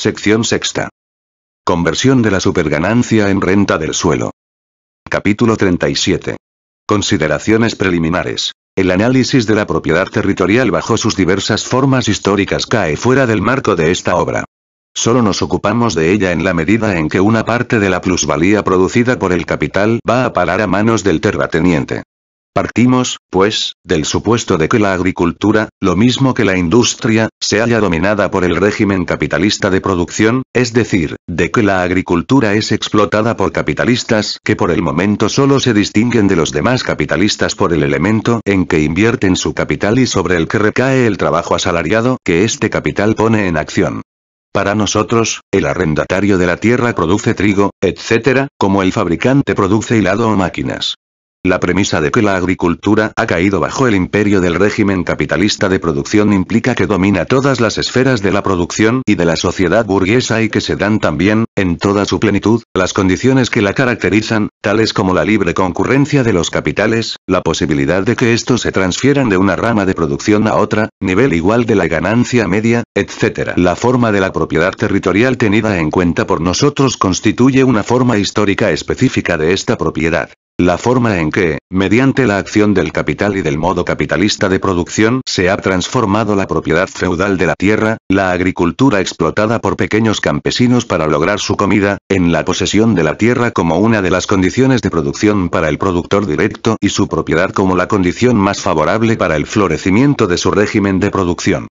Sección sexta. Conversión de la superganancia en renta del suelo. Capítulo 37. Consideraciones preliminares. El análisis de la propiedad territorial bajo sus diversas formas históricas cae fuera del marco de esta obra. Solo nos ocupamos de ella en la medida en que una parte de la plusvalía producida por el capital va a parar a manos del terrateniente. Partimos, pues, del supuesto de que la agricultura, lo mismo que la industria, se halla dominada por el régimen capitalista de producción, es decir, de que la agricultura es explotada por capitalistas que por el momento solo se distinguen de los demás capitalistas por el elemento en que invierten su capital y sobre el que recae el trabajo asalariado que este capital pone en acción. Para nosotros, el arrendatario de la tierra produce trigo, etc., como el fabricante produce hilado o máquinas. La premisa de que la agricultura ha caído bajo el imperio del régimen capitalista de producción implica que domina todas las esferas de la producción y de la sociedad burguesa y que se dan también, en toda su plenitud, las condiciones que la caracterizan, tales como la libre concurrencia de los capitales, la posibilidad de que estos se transfieran de una rama de producción a otra, nivel igual de la ganancia media, etc. La forma de la propiedad territorial tenida en cuenta por nosotros constituye una forma histórica específica de esta propiedad. La forma en que, mediante la acción del capital y del modo capitalista de producción, se ha transformado la propiedad feudal de la tierra, la agricultura explotada por pequeños campesinos para lograr su comida, en la posesión de la tierra como una de las condiciones de producción para el productor directo y su propiedad como la condición más favorable para el florecimiento de su régimen de producción.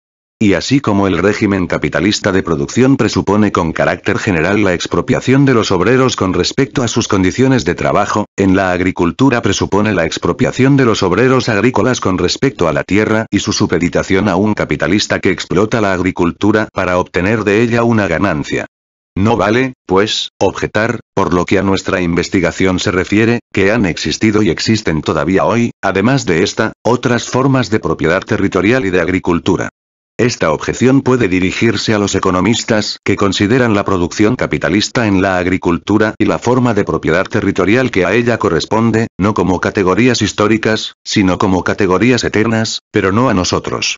Y así como el régimen capitalista de producción presupone con carácter general la expropiación de los obreros con respecto a sus condiciones de trabajo, en la agricultura presupone la expropiación de los obreros agrícolas con respecto a la tierra y su supeditación a un capitalista que explota la agricultura para obtener de ella una ganancia. No vale, pues, objetar, por lo que a nuestra investigación se refiere, que han existido y existen todavía hoy, además de esta, otras formas de propiedad territorial y de agricultura. Esta objeción puede dirigirse a los economistas que consideran la producción capitalista en la agricultura y la forma de propiedad territorial que a ella corresponde, no como categorías históricas, sino como categorías eternas, pero no a nosotros.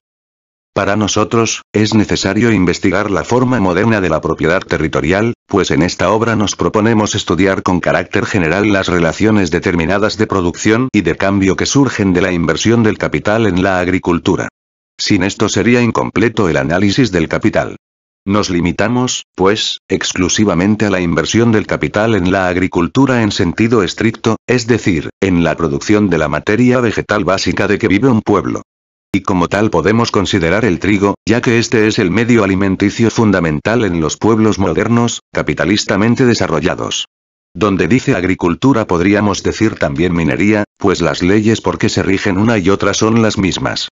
Para nosotros, es necesario investigar la forma moderna de la propiedad territorial, pues en esta obra nos proponemos estudiar con carácter general las relaciones determinadas de producción y de cambio que surgen de la inversión del capital en la agricultura. Sin esto sería incompleto el análisis del capital. Nos limitamos, pues, exclusivamente a la inversión del capital en la agricultura en sentido estricto, es decir, en la producción de la materia vegetal básica de que vive un pueblo. Y como tal podemos considerar el trigo, ya que este es el medio alimenticio fundamental en los pueblos modernos, capitalistamente desarrollados. Donde dice agricultura podríamos decir también minería, pues las leyes por que se rigen una y otra son las mismas.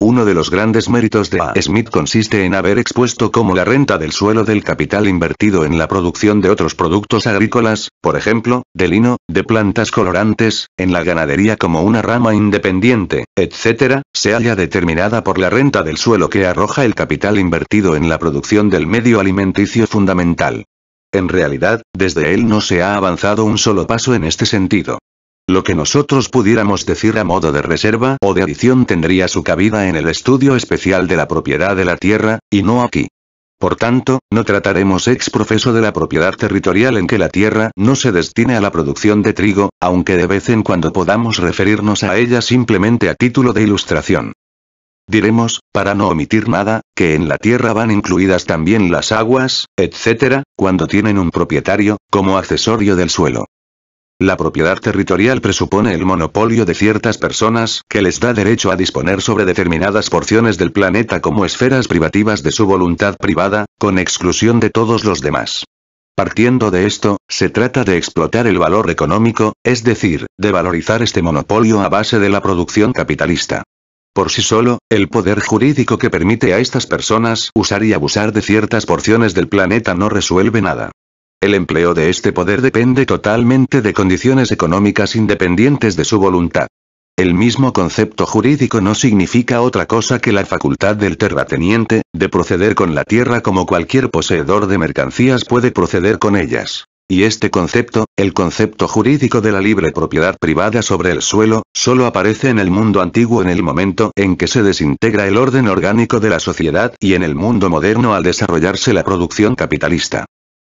Uno de los grandes méritos de A. Smith consiste en haber expuesto cómo la renta del suelo del capital invertido en la producción de otros productos agrícolas, por ejemplo, de lino, de plantas colorantes, en la ganadería como una rama independiente, etc., se halla determinada por la renta del suelo que arroja el capital invertido en la producción del medio alimenticio fundamental. En realidad, desde él no se ha avanzado un solo paso en este sentido. Lo que nosotros pudiéramos decir a modo de reserva o de adición tendría su cabida en el estudio especial de la propiedad de la tierra, y no aquí. Por tanto, no trataremos ex profeso de la propiedad territorial en que la tierra no se destine a la producción de trigo, aunque de vez en cuando podamos referirnos a ella simplemente a título de ilustración. Diremos, para no omitir nada, que en la tierra van incluidas también las aguas, etc., cuando tienen un propietario, como accesorio del suelo. La propiedad territorial presupone el monopolio de ciertas personas que les da derecho a disponer sobre determinadas porciones del planeta como esferas privativas de su voluntad privada, con exclusión de todos los demás. Partiendo de esto, se trata de explotar el valor económico, es decir, de valorizar este monopolio a base de la producción capitalista. Por sí solo, el poder jurídico que permite a estas personas usar y abusar de ciertas porciones del planeta no resuelve nada. El empleo de este poder depende totalmente de condiciones económicas independientes de su voluntad. El mismo concepto jurídico no significa otra cosa que la facultad del terrateniente, de proceder con la tierra como cualquier poseedor de mercancías puede proceder con ellas. Y este concepto, el concepto jurídico de la libre propiedad privada sobre el suelo, solo aparece en el mundo antiguo en el momento en que se desintegra el orden orgánico de la sociedad y en el mundo moderno al desarrollarse la producción capitalista.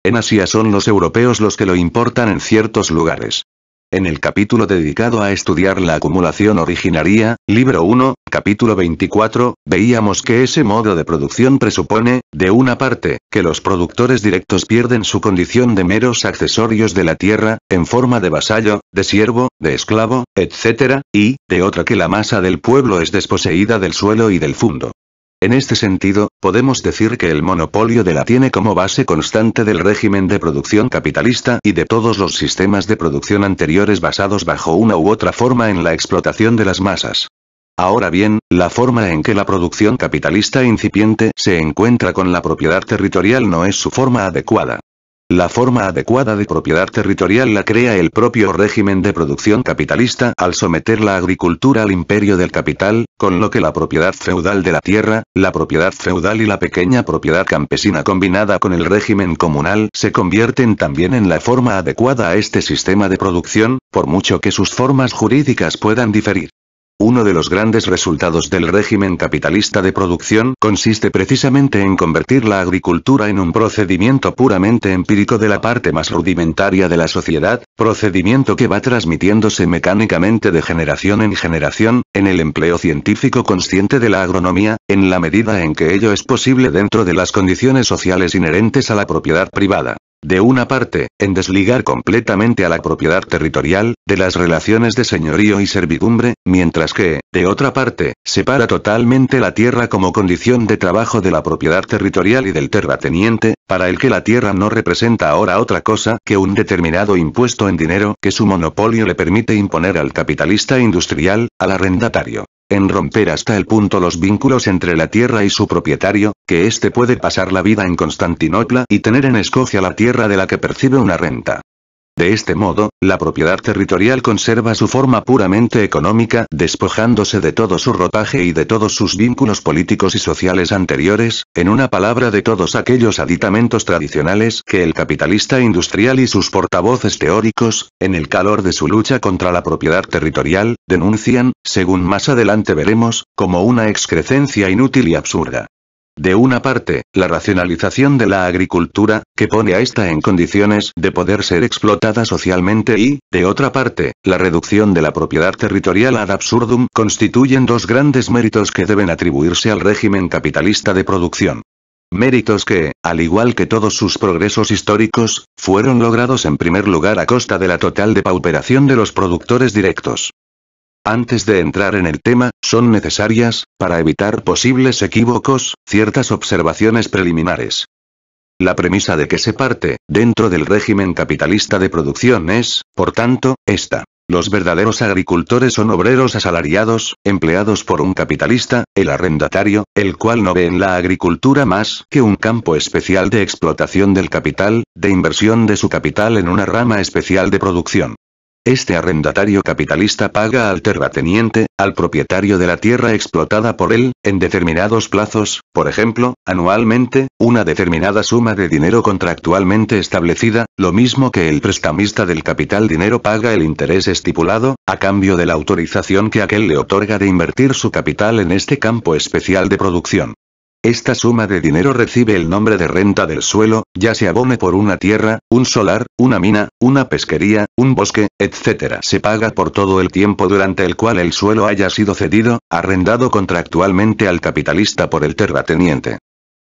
En Asia son los europeos los que lo importan en ciertos lugares. En el capítulo dedicado a estudiar la acumulación originaria, libro 1, capítulo 24, veíamos que ese modo de producción presupone, de una parte, que los productores directos pierden su condición de meros accesorios de la tierra, en forma de vasallo, de siervo, de esclavo, etc., y, de otra que la masa del pueblo es desposeída del suelo y del fundo. En este sentido, podemos decir que el monopolio de la tiene como base constante del régimen de producción capitalista y de todos los sistemas de producción anteriores basados bajo una u otra forma en la explotación de las masas. Ahora bien, la forma en que la producción capitalista incipiente se encuentra con la propiedad territorial no es su forma adecuada. La forma adecuada de propiedad territorial la crea el propio régimen de producción capitalista al someter la agricultura al imperio del capital, con lo que la propiedad feudal de la tierra, la propiedad feudal y la pequeña propiedad campesina combinada con el régimen comunal se convierten también en la forma adecuada a este sistema de producción, por mucho que sus formas jurídicas puedan diferir. Uno de los grandes resultados del régimen capitalista de producción consiste precisamente en convertir la agricultura en un procedimiento puramente empírico de la parte más rudimentaria de la sociedad, procedimiento que va transmitiéndose mecánicamente de generación en generación, en el empleo científico consciente de la agronomía, en la medida en que ello es posible dentro de las condiciones sociales inherentes a la propiedad privada. De una parte, en desligar completamente a la propiedad territorial, de las relaciones de señorío y servidumbre, mientras que, de otra parte, separa totalmente la tierra como condición de trabajo de la propiedad territorial y del terrateniente, para el que la tierra no representa ahora otra cosa que un determinado impuesto en dinero que su monopolio le permite imponer al capitalista industrial, al arrendatario. En romper hasta el punto los vínculos entre la tierra y su propietario, que éste puede pasar la vida en Constantinopla y tener en Escocia la tierra de la que percibe una renta. De este modo, la propiedad territorial conserva su forma puramente económica, despojándose de todo su ropaje y de todos sus vínculos políticos y sociales anteriores, en una palabra de todos aquellos aditamentos tradicionales que el capitalista industrial y sus portavoces teóricos, en el calor de su lucha contra la propiedad territorial, denuncian, según más adelante veremos, como una excrecencia inútil y absurda. De una parte, la racionalización de la agricultura, que pone a esta en condiciones de poder ser explotada socialmente y, de otra parte, la reducción de la propiedad territorial ad absurdum constituyen dos grandes méritos que deben atribuirse al régimen capitalista de producción. Méritos que, al igual que todos sus progresos históricos, fueron logrados en primer lugar a costa de la total depauperación de los productores directos. Antes de entrar en el tema, son necesarias, para evitar posibles equívocos, ciertas observaciones preliminares. La premisa de que se parte, dentro del régimen capitalista de producción es, por tanto, esta. Los verdaderos agricultores son obreros asalariados, empleados por un capitalista, el arrendatario, el cual no ve en la agricultura más que un campo especial de explotación del capital, de inversión de su capital en una rama especial de producción. Este arrendatario capitalista paga al terrateniente, al propietario de la tierra explotada por él, en determinados plazos, por ejemplo, anualmente, una determinada suma de dinero contractualmente establecida, lo mismo que el prestamista del capital dinero paga el interés estipulado, a cambio de la autorización que aquel le otorga de invertir su capital en este campo especial de producción. Esta suma de dinero recibe el nombre de renta del suelo, ya se abone por una tierra, un solar, una mina, una pesquería, un bosque, etc. Se paga por todo el tiempo durante el cual el suelo haya sido cedido, arrendado contractualmente al capitalista por el terrateniente.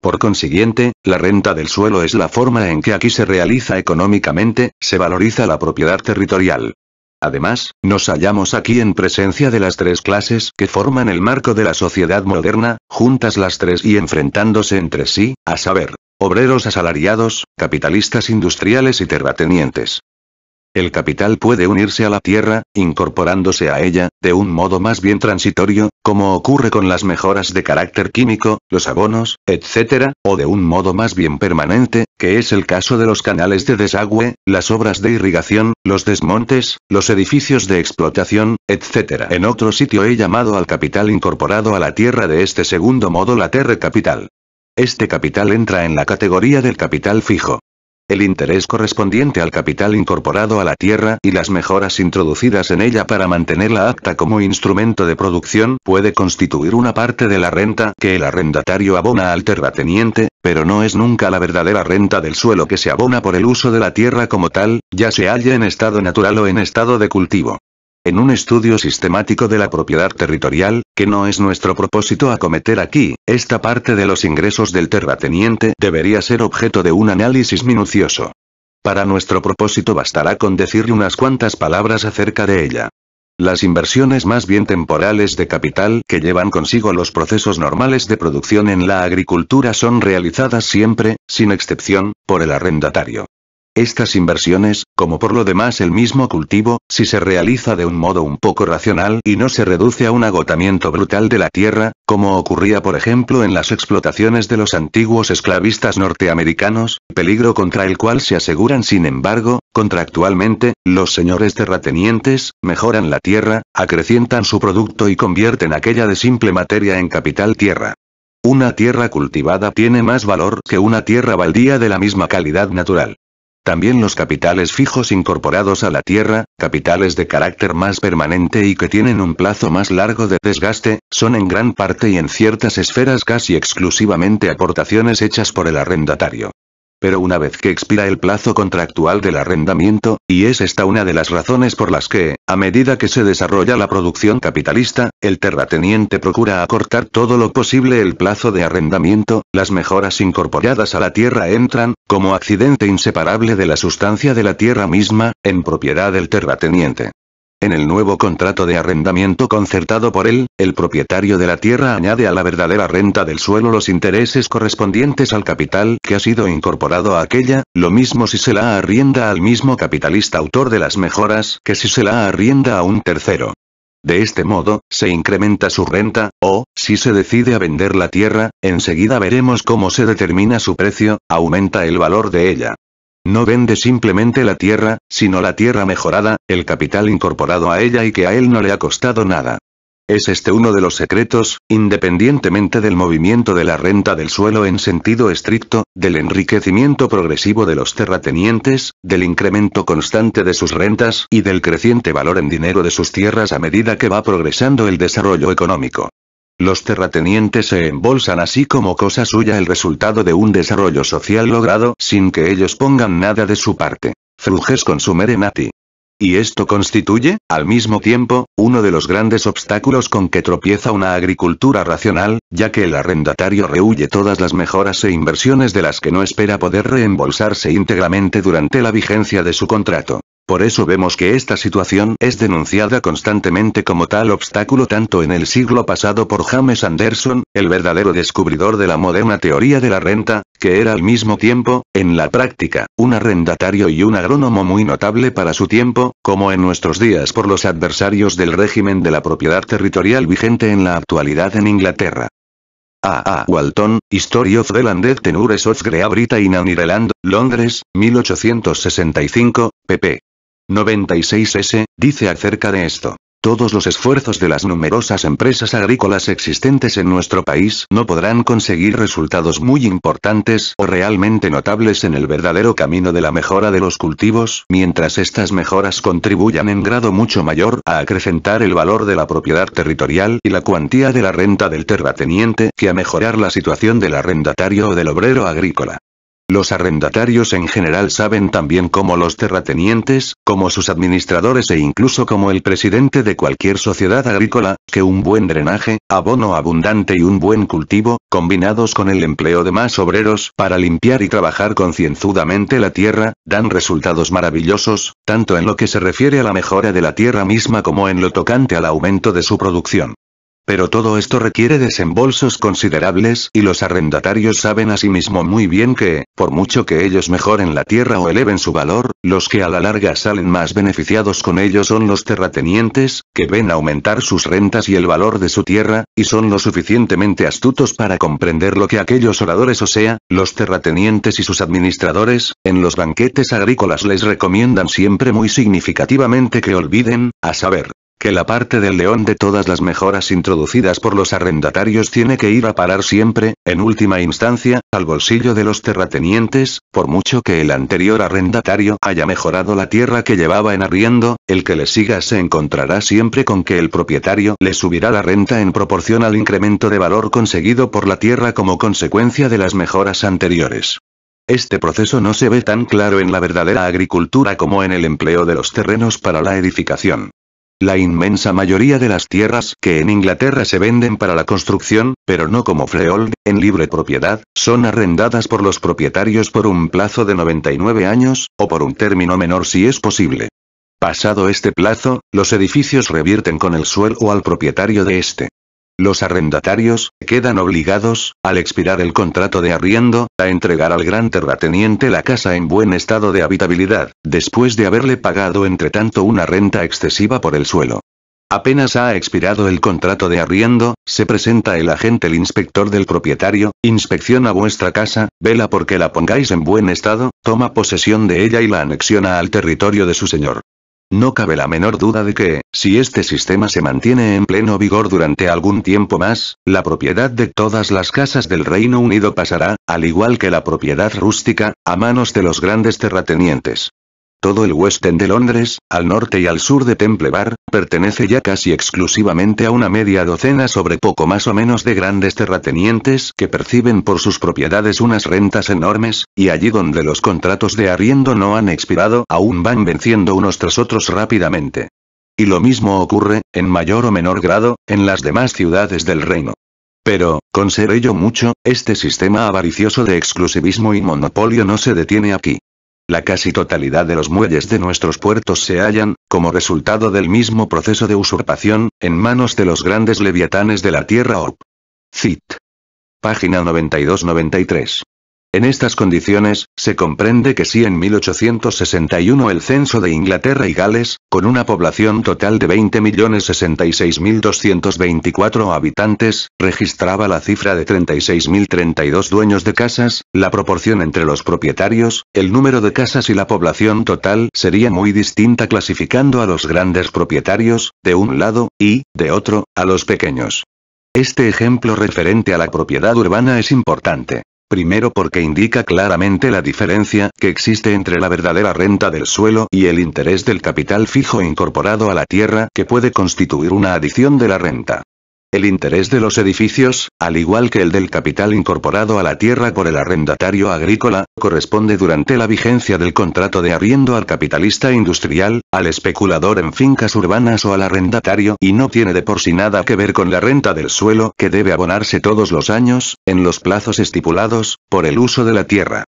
Por consiguiente, la renta del suelo es la forma en que aquí se realiza económicamente, se valoriza la propiedad territorial. Además, nos hallamos aquí en presencia de las tres clases que forman el marco de la sociedad moderna, juntas las tres y enfrentándose entre sí, a saber, obreros asalariados, capitalistas industriales y terratenientes. El capital puede unirse a la tierra, incorporándose a ella, de un modo más bien transitorio, como ocurre con las mejoras de carácter químico, los abonos, etc., o de un modo más bien permanente, que es el caso de los canales de desagüe, las obras de irrigación, los desmontes, los edificios de explotación, etc. En otro sitio he llamado al capital incorporado a la tierra de este segundo modo la terra capital. Este capital entra en la categoría del capital fijo. El interés correspondiente al capital incorporado a la tierra y las mejoras introducidas en ella para mantenerla apta como instrumento de producción puede constituir una parte de la renta que el arrendatario abona al terrateniente, pero no es nunca la verdadera renta del suelo que se abona por el uso de la tierra como tal, ya se halle en estado natural o en estado de cultivo. En un estudio sistemático de la propiedad territorial, que no es nuestro propósito acometer aquí, esta parte de los ingresos del terrateniente debería ser objeto de un análisis minucioso. Para nuestro propósito bastará con decirle unas cuantas palabras acerca de ella. Las inversiones más bien temporales de capital que llevan consigo los procesos normales de producción en la agricultura son realizadas siempre, sin excepción, por el arrendatario. Estas inversiones, como por lo demás el mismo cultivo, si se realiza de un modo un poco racional y no se reduce a un agotamiento brutal de la tierra, como ocurría por ejemplo en las explotaciones de los antiguos esclavistas norteamericanos, peligro contra el cual se aseguran sin embargo, contractualmente, los señores terratenientes, mejoran la tierra, acrecientan su producto y convierten aquella de simple materia en capital tierra. Una tierra cultivada tiene más valor que una tierra baldía de la misma calidad natural. También los capitales fijos incorporados a la tierra, capitales de carácter más permanente y que tienen un plazo más largo de desgaste, son en gran parte y en ciertas esferas casi exclusivamente aportaciones hechas por el arrendatario. Pero una vez que expira el plazo contractual del arrendamiento, y es esta una de las razones por las que, a medida que se desarrolla la producción capitalista, el terrateniente procura acortar todo lo posible el plazo de arrendamiento, las mejoras incorporadas a la tierra entran, como accidente inseparable de la sustancia de la tierra misma, en propiedad del terrateniente. En el nuevo contrato de arrendamiento concertado por él, el propietario de la tierra añade a la verdadera renta del suelo los intereses correspondientes al capital que ha sido incorporado a aquella, lo mismo si se la arrienda al mismo capitalista autor de las mejoras que si se la arrienda a un tercero. De este modo, se incrementa su renta, o, si se decide a vender la tierra, enseguida veremos cómo se determina su precio, aumenta el valor de ella. No vende simplemente la tierra, sino la tierra mejorada, el capital incorporado a ella y que a él no le ha costado nada. Es este uno de los secretos, independientemente del movimiento de la renta del suelo en sentido estricto, del enriquecimiento progresivo de los terratenientes, del incremento constante de sus rentas y del creciente valor en dinero de sus tierras a medida que va progresando el desarrollo económico. Los terratenientes se embolsan así como cosa suya el resultado de un desarrollo social logrado sin que ellos pongan nada de su parte. Fruges consumere nati. Y esto constituye, al mismo tiempo, uno de los grandes obstáculos con que tropieza una agricultura racional, ya que el arrendatario rehúye todas las mejoras e inversiones de las que no espera poder reembolsarse íntegramente durante la vigencia de su contrato. Por eso vemos que esta situación es denunciada constantemente como tal obstáculo tanto en el siglo pasado por James Anderson, el verdadero descubridor de la moderna teoría de la renta, que era al mismo tiempo, en la práctica, un arrendatario y un agrónomo muy notable para su tiempo, como en nuestros días por los adversarios del régimen de la propiedad territorial vigente en la actualidad en Inglaterra. A. Walton, History of the Landed Tenures of Great Britain and Ireland, Londres, 1865, pp. 96s, dice acerca de esto. Todos los esfuerzos de las numerosas empresas agrícolas existentes en nuestro país no podrán conseguir resultados muy importantes o realmente notables en el verdadero camino de la mejora de los cultivos, mientras estas mejoras contribuyan en grado mucho mayor a acrecentar el valor de la propiedad territorial y la cuantía de la renta del terrateniente que a mejorar la situación del arrendatario o del obrero agrícola. Los arrendatarios en general saben tan bien como los terratenientes, como sus administradores e incluso como el presidente de cualquier sociedad agrícola, que un buen drenaje, abono abundante y un buen cultivo, combinados con el empleo de más obreros para limpiar y trabajar concienzudamente la tierra, dan resultados maravillosos, tanto en lo que se refiere a la mejora de la tierra misma como en lo tocante al aumento de su producción. Pero todo esto requiere desembolsos considerables y los arrendatarios saben asimismo muy bien que, por mucho que ellos mejoren la tierra o eleven su valor, los que a la larga salen más beneficiados con ello son los terratenientes, que ven aumentar sus rentas y el valor de su tierra, y son lo suficientemente astutos para comprender lo que aquellos oradores o sea, los terratenientes y sus administradores, en los banquetes agrícolas les recomiendan siempre muy significativamente que olviden, a saber, que la parte del león de todas las mejoras introducidas por los arrendatarios tiene que ir a parar siempre, en última instancia, al bolsillo de los terratenientes, por mucho que el anterior arrendatario haya mejorado la tierra que llevaba en arriendo, el que le siga se encontrará siempre con que el propietario le subirá la renta en proporción al incremento de valor conseguido por la tierra como consecuencia de las mejoras anteriores. Este proceso no se ve tan claro en la verdadera agricultura como en el empleo de los terrenos para la edificación. La inmensa mayoría de las tierras que en Inglaterra se venden para la construcción, pero no como freehold, en libre propiedad, son arrendadas por los propietarios por un plazo de 99 años, o por un término menor si es posible. Pasado este plazo, los edificios revierten con el suelo al propietario de este. Los arrendatarios quedan obligados, al expirar el contrato de arriendo, a entregar al gran terrateniente la casa en buen estado de habitabilidad, después de haberle pagado entre tanto una renta excesiva por el suelo. Apenas ha expirado el contrato de arriendo, se presenta el agente el inspector del propietario, inspecciona vuestra casa, vela porque la pongáis en buen estado, toma posesión de ella y la anexiona al territorio de su señor. No cabe la menor duda de que, si este sistema se mantiene en pleno vigor durante algún tiempo más, la propiedad de todas las casas del Reino Unido pasará, al igual que la propiedad rústica, a manos de los grandes terratenientes. Todo el West End de Londres, al norte y al sur de Temple Bar, pertenece ya casi exclusivamente a una media docena sobre poco más o menos de grandes terratenientes que perciben por sus propiedades unas rentas enormes, y allí donde los contratos de arriendo no han expirado aún van venciendo unos tras otros rápidamente. Y lo mismo ocurre, en mayor o menor grado, en las demás ciudades del reino. Pero, con ser ello mucho, este sistema avaricioso de exclusivismo y monopolio no se detiene aquí. La casi totalidad de los muelles de nuestros puertos se hallan, como resultado del mismo proceso de usurpación, en manos de los grandes leviatanes de la tierra Orp. Cit. Página 92-93. En estas condiciones, se comprende que si en 1861 el censo de Inglaterra y Gales, con una población total de 20.066.224 habitantes, registraba la cifra de 36.032 dueños de casas, la proporción entre los propietarios, el número de casas y la población total sería muy distinta clasificando a los grandes propietarios, de un lado, y, de otro, a los pequeños. Este ejemplo referente a la propiedad urbana es importante. Primero porque indica claramente la diferencia que existe entre la verdadera renta del suelo y el interés del capital fijo incorporado a la tierra que puede constituir una adición de la renta. El interés de los edificios, al igual que el del capital incorporado a la tierra por el arrendatario agrícola, corresponde durante la vigencia del contrato de arriendo al capitalista industrial, al especulador en fincas urbanas o al arrendatario y no tiene de por sí nada que ver con la renta del suelo que debe abonarse todos los años, en los plazos estipulados, por el uso de la tierra.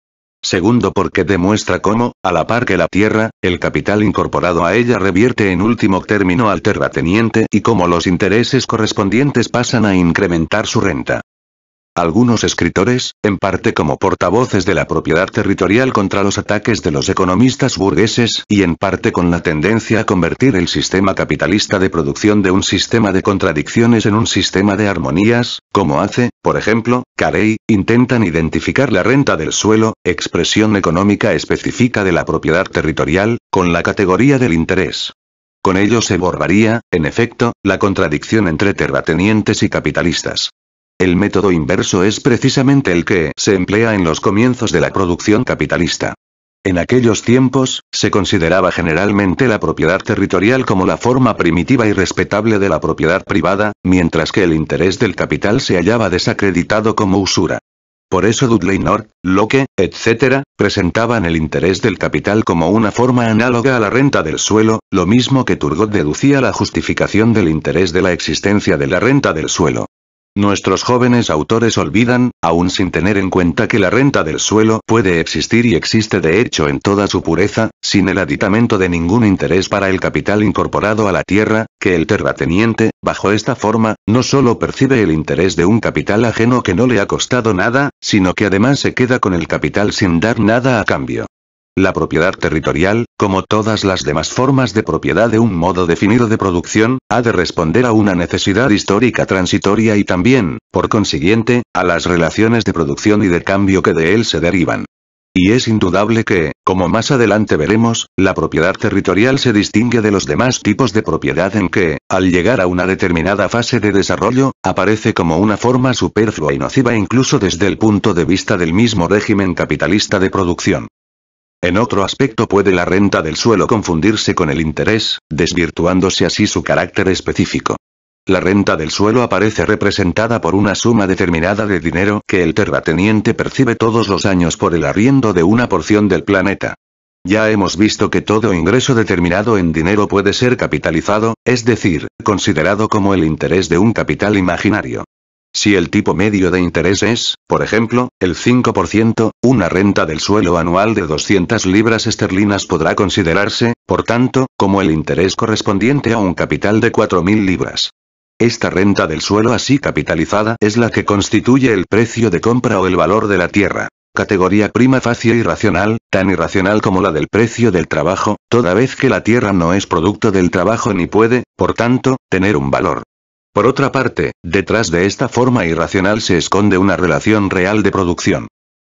Segundo porque demuestra cómo, a la par que la tierra, el capital incorporado a ella revierte en último término al terrateniente y cómo los intereses correspondientes pasan a incrementar su renta. Algunos escritores, en parte como portavoces de la propiedad territorial contra los ataques de los economistas burgueses y en parte con la tendencia a convertir el sistema capitalista de producción de un sistema de contradicciones en un sistema de armonías, como hace, por ejemplo, Carey, intentan identificar la renta del suelo, expresión económica específica de la propiedad territorial, con la categoría del interés. Con ello se borraría, en efecto, la contradicción entre terratenientes y capitalistas. El método inverso es precisamente el que se emplea en los comienzos de la producción capitalista. En aquellos tiempos, se consideraba generalmente la propiedad territorial como la forma primitiva y respetable de la propiedad privada, mientras que el interés del capital se hallaba desacreditado como usura. Por eso Dudley North, Locke, etc., presentaban el interés del capital como una forma análoga a la renta del suelo, lo mismo que Turgot deducía la justificación del interés de la existencia de la renta del suelo. Nuestros jóvenes autores olvidan, aún sin tener en cuenta que la renta del suelo puede existir y existe de hecho en toda su pureza, sin el aditamento de ningún interés para el capital incorporado a la tierra, que el terrateniente, bajo esta forma, no solo percibe el interés de un capital ajeno que no le ha costado nada, sino que además se queda con el capital sin dar nada a cambio. La propiedad territorial, como todas las demás formas de propiedad de un modo definido de producción, ha de responder a una necesidad histórica transitoria y también, por consiguiente, a las relaciones de producción y de cambio que de él se derivan. Y es indudable que, como más adelante veremos, la propiedad territorial se distingue de los demás tipos de propiedad en que, al llegar a una determinada fase de desarrollo, aparece como una forma superflua y nociva incluso desde el punto de vista del mismo régimen capitalista de producción. En otro aspecto puede la renta del suelo confundirse con el interés, desvirtuándose así su carácter específico. La renta del suelo aparece representada por una suma determinada de dinero que el terrateniente percibe todos los años por el arriendo de una porción del planeta. Ya hemos visto que todo ingreso determinado en dinero puede ser capitalizado, es decir, considerado como el interés de un capital imaginario. Si el tipo medio de interés es, por ejemplo, el 5%, una renta del suelo anual de 200 libras esterlinas podrá considerarse, por tanto, como el interés correspondiente a un capital de 4.000 libras. Esta renta del suelo así capitalizada es la que constituye el precio de compra o el valor de la tierra. Categoría prima facie irracional, tan irracional como la del precio del trabajo, toda vez que la tierra no es producto del trabajo ni puede, por tanto, tener un valor. Por otra parte, detrás de esta forma irracional se esconde una relación real de producción.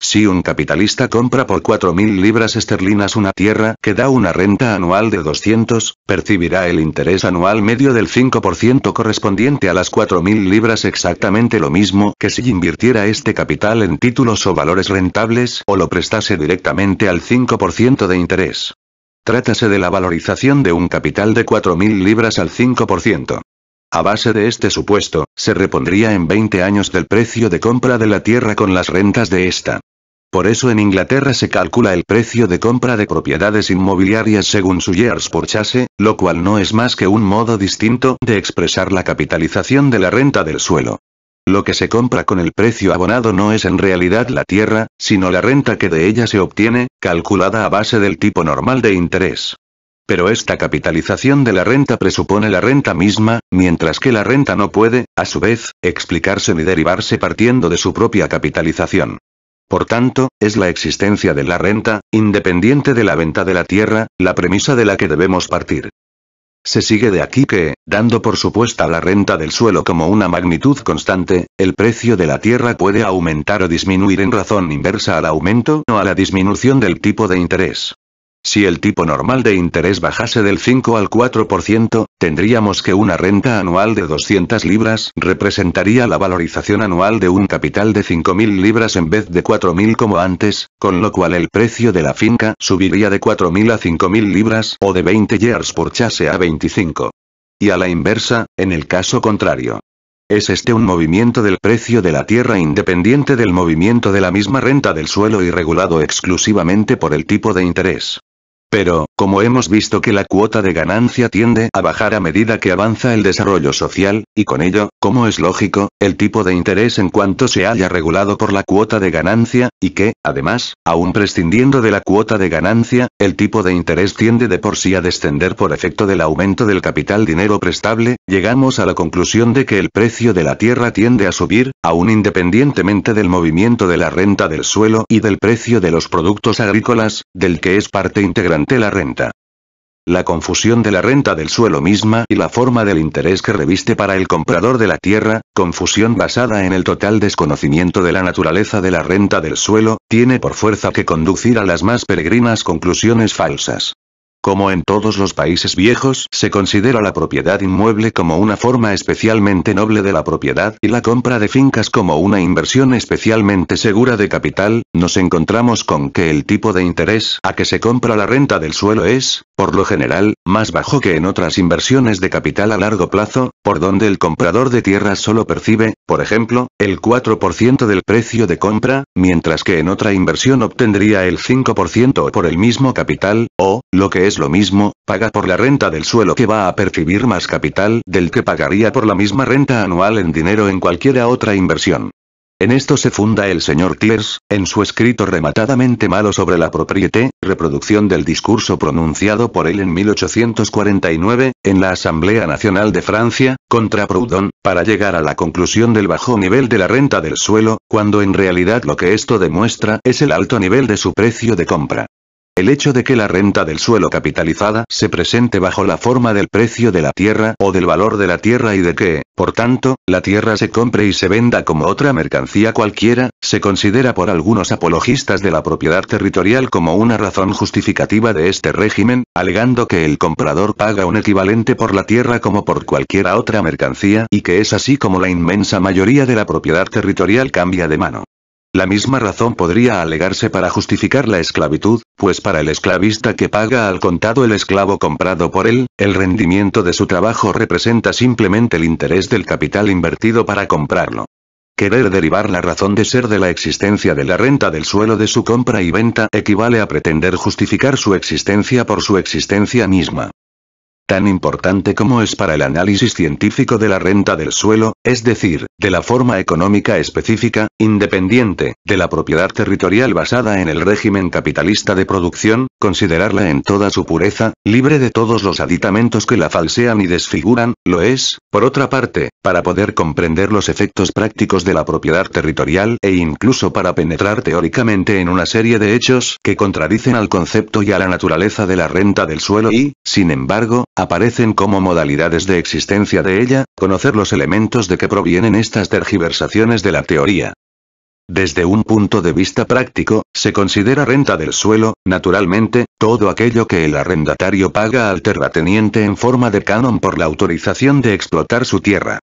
Si un capitalista compra por 4.000 libras esterlinas una tierra que da una renta anual de 200, percibirá el interés anual medio del 5% correspondiente a las 4.000 libras, exactamente lo mismo que si invirtiera este capital en títulos o valores rentables o lo prestase directamente al 5% de interés. Trátase de la valorización de un capital de 4.000 libras al 5%. A base de este supuesto, se repondría en 20 años del precio de compra de la tierra con las rentas de esta. Por eso en Inglaterra se calcula el precio de compra de propiedades inmobiliarias según su years purchase, lo cual no es más que un modo distinto de expresar la capitalización de la renta del suelo. Lo que se compra con el precio abonado no es en realidad la tierra, sino la renta que de ella se obtiene, calculada a base del tipo normal de interés. Pero esta capitalización de la renta presupone la renta misma, mientras que la renta no puede, a su vez, explicarse ni derivarse partiendo de su propia capitalización. Por tanto, es la existencia de la renta, independiente de la venta de la tierra, la premisa de la que debemos partir. Se sigue de aquí que, dando por supuesta la renta del suelo como una magnitud constante, el precio de la tierra puede aumentar o disminuir en razón inversa al aumento o a la disminución del tipo de interés. Si el tipo normal de interés bajase del 5 al 4%, tendríamos que una renta anual de 200 libras representaría la valorización anual de un capital de 5.000 libras en vez de 4.000 como antes, con lo cual el precio de la finca subiría de 4.000 a 5.000 libras o de 20 years purchase a 25. Y a la inversa, en el caso contrario. Es este un movimiento del precio de la tierra independiente del movimiento de la misma renta del suelo y regulado exclusivamente por el tipo de interés. Pero, como hemos visto que la cuota de ganancia tiende a bajar a medida que avanza el desarrollo social, y con ello, como es lógico, el tipo de interés en cuanto se haya regulado por la cuota de ganancia, y que, además, aún prescindiendo de la cuota de ganancia, el tipo de interés tiende de por sí a descender por efecto del aumento del capital dinero prestable, llegamos a la conclusión de que el precio de la tierra tiende a subir, aún independientemente del movimiento de la renta del suelo y del precio de los productos agrícolas, del que es parte integrante la renta. La confusión de la renta del suelo misma y la forma del interés que reviste para el comprador de la tierra, confusión basada en el total desconocimiento de la naturaleza de la renta del suelo, tiene por fuerza que conducir a las más peregrinas conclusiones falsas. Como en todos los países viejos, se considera la propiedad inmueble como una forma especialmente noble de la propiedad y la compra de fincas como una inversión especialmente segura de capital, nos encontramos con que el tipo de interés a que se compra la renta del suelo es, por lo general, más bajo que en otras inversiones de capital a largo plazo, por donde el comprador de tierras solo percibe, por ejemplo, el 4% del precio de compra, mientras que en otra inversión obtendría el 5% por el mismo capital, o, lo que es lo mismo, paga por la renta del suelo que va a percibir más capital del que pagaría por la misma renta anual en dinero en cualquiera otra inversión. En esto se funda el señor Thiers, en su escrito rematadamente malo sobre la propriété, reproducción del discurso pronunciado por él en 1849, en la Asamblea Nacional de Francia, contra Proudhon, para llegar a la conclusión del bajo nivel de la renta del suelo, cuando en realidad lo que esto demuestra es el alto nivel de su precio de compra. El hecho de que la renta del suelo capitalizada se presente bajo la forma del precio de la tierra o del valor de la tierra y de que, por tanto, la tierra se compre y se venda como otra mercancía cualquiera, se considera por algunos apologistas de la propiedad territorial como una razón justificativa de este régimen, alegando que el comprador paga un equivalente por la tierra como por cualquier otra mercancía y que es así como la inmensa mayoría de la propiedad territorial cambia de mano. La misma razón podría alegarse para justificar la esclavitud, pues para el esclavista que paga al contado el esclavo comprado por él, el rendimiento de su trabajo representa simplemente el interés del capital invertido para comprarlo. Querer derivar la razón de ser de la existencia de la renta del suelo de su compra y venta equivale a pretender justificar su existencia por su existencia misma. Tan importante como es para el análisis científico de la renta del suelo, es decir, de la forma económica específica, independiente, de la propiedad territorial basada en el régimen capitalista de producción, considerarla en toda su pureza, libre de todos los aditamentos que la falsean y desfiguran, lo es, por otra parte, para poder comprender los efectos prácticos de la propiedad territorial e incluso para penetrar teóricamente en una serie de hechos que contradicen al concepto y a la naturaleza de la renta del suelo y, sin embargo, aparecen como modalidades de existencia de ella, conocer los elementos de que provienen estas tergiversaciones de la teoría. Desde un punto de vista práctico, se considera renta del suelo, naturalmente, todo aquello que el arrendatario paga al terrateniente en forma de canon por la autorización de explotar su tierra.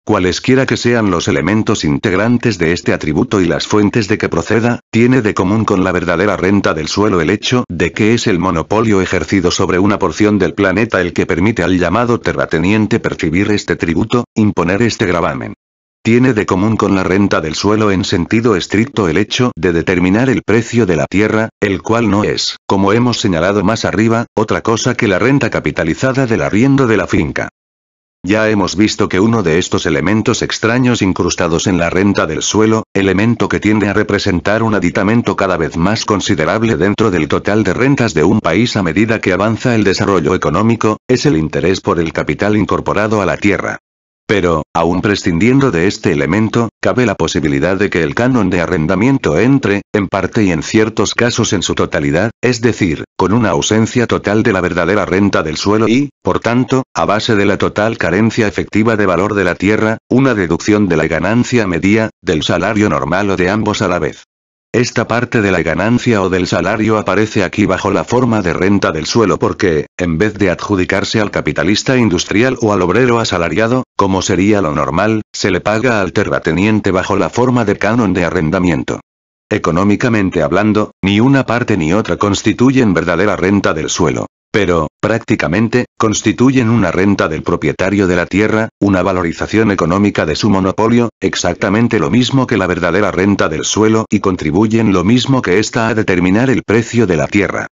Cualesquiera que sean los elementos integrantes de este atributo y las fuentes de que proceda, tiene de común con la verdadera renta del suelo el hecho de que es el monopolio ejercido sobre una porción del planeta el que permite al llamado terrateniente percibir este tributo, imponer este gravamen. Tiene de común con la renta del suelo en sentido estricto el hecho de determinar el precio de la tierra, el cual no es, como hemos señalado más arriba, otra cosa que la renta capitalizada del arriendo de la finca. Ya hemos visto que uno de estos elementos extraños incrustados en la renta del suelo, elemento que tiende a representar un aditamento cada vez más considerable dentro del total de rentas de un país a medida que avanza el desarrollo económico, es el interés por el capital incorporado a la tierra. Pero, aun prescindiendo de este elemento, cabe la posibilidad de que el canon de arrendamiento entre, en parte y en ciertos casos en su totalidad, es decir, con una ausencia total de la verdadera renta del suelo y, por tanto, a base de la total carencia efectiva de valor de la tierra, una deducción de la ganancia media, del salario normal o de ambos a la vez. Esta parte de la ganancia o del salario aparece aquí bajo la forma de renta del suelo porque, en vez de adjudicarse al capitalista industrial o al obrero asalariado, como sería lo normal, se le paga al terrateniente bajo la forma de canon de arrendamiento. Económicamente hablando, ni una parte ni otra constituyen verdadera renta del suelo. Pero, prácticamente, constituyen una renta del propietario de la tierra, una valorización económica de su monopolio, exactamente lo mismo que la verdadera renta del suelo y contribuyen lo mismo que ésta a determinar el precio de la tierra.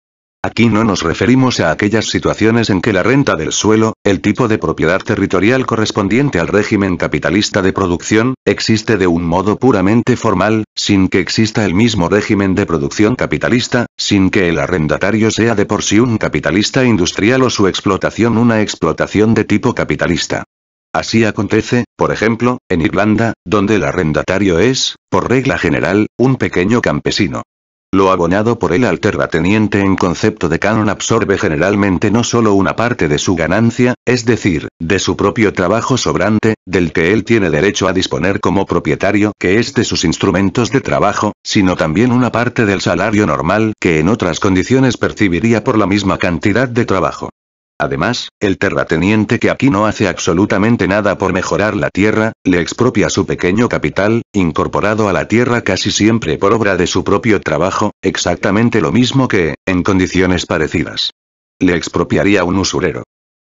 Aquí no nos referimos a aquellas situaciones en que la renta del suelo, el tipo de propiedad territorial correspondiente al régimen capitalista de producción, existe de un modo puramente formal, sin que exista el mismo régimen de producción capitalista, sin que el arrendatario sea de por sí un capitalista industrial o su explotación una explotación de tipo capitalista. Así acontece, por ejemplo, en Irlanda, donde el arrendatario es, por regla general, un pequeño campesino. Lo abonado por él al terrateniente en concepto de canon absorbe generalmente no solo una parte de su ganancia, es decir, de su propio trabajo sobrante, del que él tiene derecho a disponer como propietario, que es de sus instrumentos de trabajo, sino también una parte del salario normal que en otras condiciones percibiría por la misma cantidad de trabajo. Además, el terrateniente que aquí no hace absolutamente nada por mejorar la tierra, le expropia su pequeño capital, incorporado a la tierra casi siempre por obra de su propio trabajo, exactamente lo mismo que, en condiciones parecidas, le expropiaría un usurero.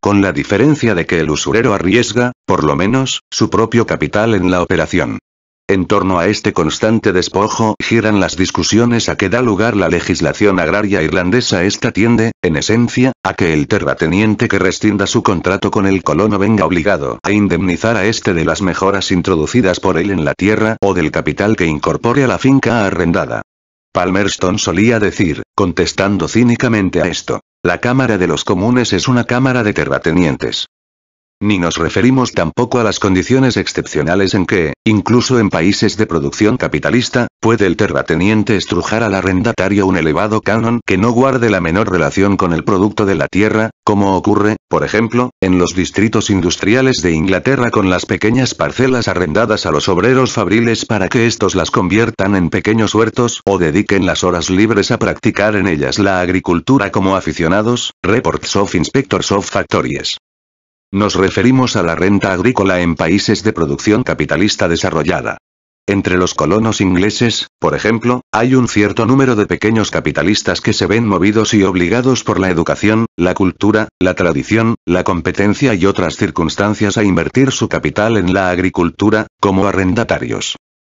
Con la diferencia de que el usurero arriesga, por lo menos, su propio capital en la operación. En torno a este constante despojo giran las discusiones a que da lugar la legislación agraria irlandesa. Esta tiende, en esencia, a que el terrateniente que rescinda su contrato con el colono venga obligado a indemnizar a este de las mejoras introducidas por él en la tierra o del capital que incorpore a la finca arrendada. Palmerston solía decir, contestando cínicamente a esto, la Cámara de los Comunes es una cámara de terratenientes. Ni nos referimos tampoco a las condiciones excepcionales en que, incluso en países de producción capitalista, puede el terrateniente estrujar al arrendatario un elevado canon que no guarde la menor relación con el producto de la tierra, como ocurre, por ejemplo, en los distritos industriales de Inglaterra con las pequeñas parcelas arrendadas a los obreros fabriles para que estos las conviertan en pequeños huertos o dediquen las horas libres a practicar en ellas la agricultura como aficionados. Reports of Inspectors of Factories. Nos referimos a la renta agrícola en países de producción capitalista desarrollada. Entre los colonos ingleses, por ejemplo, hay un cierto número de pequeños capitalistas que se ven movidos y obligados por la educación, la cultura, la tradición, la competencia y otras circunstancias a invertir su capital en la agricultura, como arrendatarios.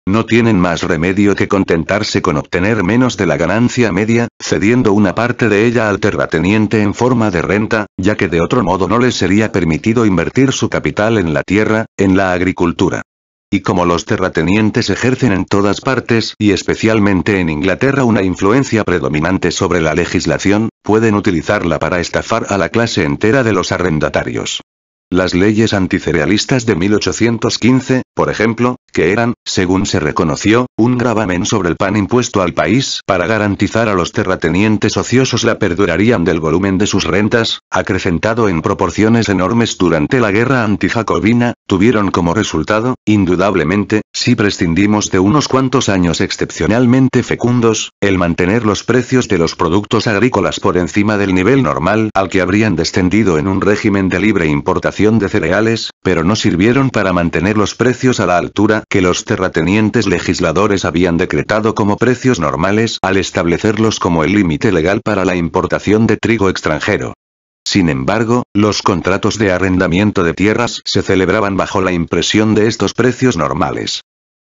No tienen más remedio que contentarse con obtener menos de la ganancia media, cediendo una parte de ella al terrateniente en forma de renta, ya que de otro modo no les sería permitido invertir su capital en la tierra, en la agricultura. Y como los terratenientes ejercen en todas partes y especialmente en Inglaterra una influencia predominante sobre la legislación, pueden utilizarla para estafar a la clase entera de los arrendatarios. Las leyes anticerealistas de 1815, por ejemplo, que eran, según se reconoció, un gravamen sobre el pan impuesto al país para garantizar a los terratenientes ociosos la perduración del volumen de sus rentas, acrecentado en proporciones enormes durante la guerra antijacobina, tuvieron como resultado, indudablemente, si prescindimos de unos cuantos años excepcionalmente fecundos, el mantener los precios de los productos agrícolas por encima del nivel normal al que habrían descendido en un régimen de libre importación de cereales, pero no sirvieron para mantener los precios a la altura que los terratenientes legisladores habían decretado como precios normales al establecerlos como el límite legal para la importación de trigo extranjero. Sin embargo, los contratos de arrendamiento de tierras se celebraban bajo la impresión de estos precios normales.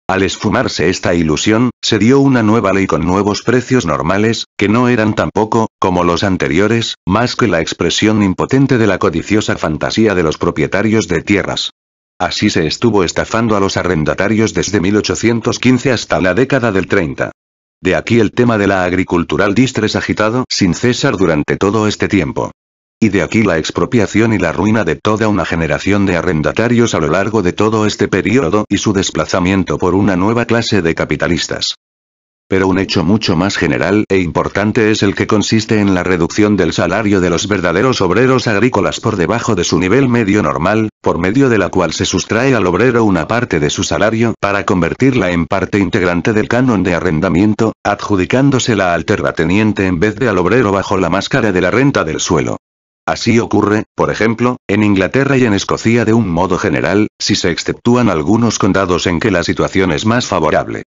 Al esfumarse esta ilusión, se dio una nueva ley con nuevos precios normales, que no eran tampoco, como los anteriores, más que la expresión impotente de la codiciosa fantasía de los propietarios de tierras. Así se estuvo estafando a los arrendatarios desde 1815 hasta la década del 30. De aquí el tema de la agricultural distress agitado sin cesar durante todo este tiempo. Y de aquí la expropiación y la ruina de toda una generación de arrendatarios a lo largo de todo este periodo y su desplazamiento por una nueva clase de capitalistas. Pero un hecho mucho más general e importante es el que consiste en la reducción del salario de los verdaderos obreros agrícolas por debajo de su nivel medio normal, por medio de la cual se sustrae al obrero una parte de su salario para convertirla en parte integrante del canon de arrendamiento, adjudicándosela al terrateniente en vez de al obrero bajo la máscara de la renta del suelo. Así ocurre, por ejemplo, en Inglaterra y en Escocia de un modo general, si se exceptúan algunos condados en que la situación es más favorable.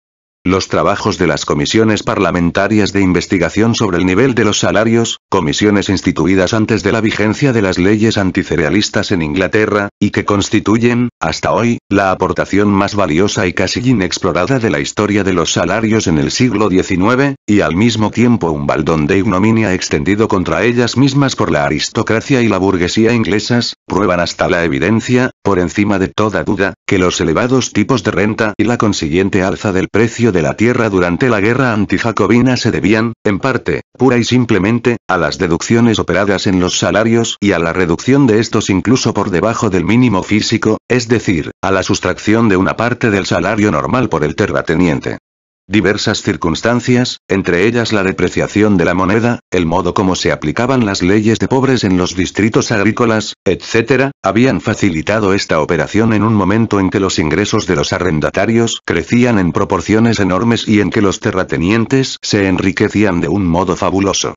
Los trabajos de las comisiones parlamentarias de investigación sobre el nivel de los salarios, comisiones instituidas antes de la vigencia de las leyes anticerealistas en Inglaterra, y que constituyen, hasta hoy, la aportación más valiosa y casi inexplorada de la historia de los salarios en el siglo XIX, y al mismo tiempo un baldón de ignominia extendido contra ellas mismas por la aristocracia y la burguesía inglesas, prueban hasta la evidencia, por encima de toda duda, que los elevados tipos de renta y la consiguiente alza del precio de la tierra durante la guerra antijacobina se debían, en parte, pura y simplemente, a las deducciones operadas en los salarios y a la reducción de estos incluso por debajo del mínimo físico, es decir, a la sustracción de una parte del salario normal por el terrateniente. Diversas circunstancias, entre ellas la depreciación de la moneda, el modo como se aplicaban las leyes de pobres en los distritos agrícolas, etc., habían facilitado esta operación en un momento en que los ingresos de los arrendatarios crecían en proporciones enormes y en que los terratenientes se enriquecían de un modo fabuloso.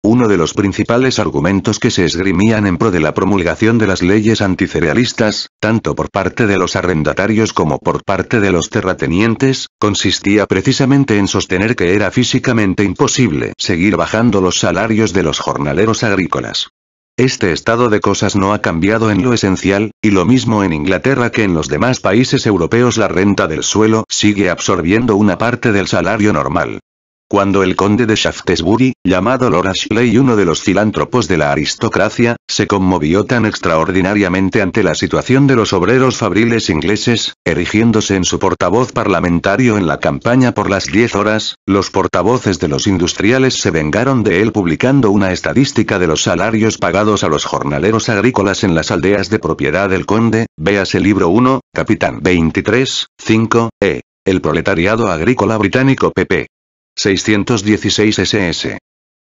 Uno de los principales argumentos que se esgrimían en pro de la promulgación de las leyes anticerealistas, tanto por parte de los arrendatarios como por parte de los terratenientes, consistía precisamente en sostener que era físicamente imposible seguir bajando los salarios de los jornaleros agrícolas. Este estado de cosas no ha cambiado en lo esencial, y lo mismo en Inglaterra que en los demás países europeos la renta del suelo sigue absorbiendo una parte del salario normal. Cuando el conde de Shaftesbury, llamado Lord Ashley, uno de los filántropos de la aristocracia, se conmovió tan extraordinariamente ante la situación de los obreros fabriles ingleses, erigiéndose en su portavoz parlamentario en la campaña por las 10 horas, los portavoces de los industriales se vengaron de él publicando una estadística de los salarios pagados a los jornaleros agrícolas en las aldeas de propiedad del conde, véase libro 1, capitán 23, 5, El proletariado agrícola británico pp. 616 ss.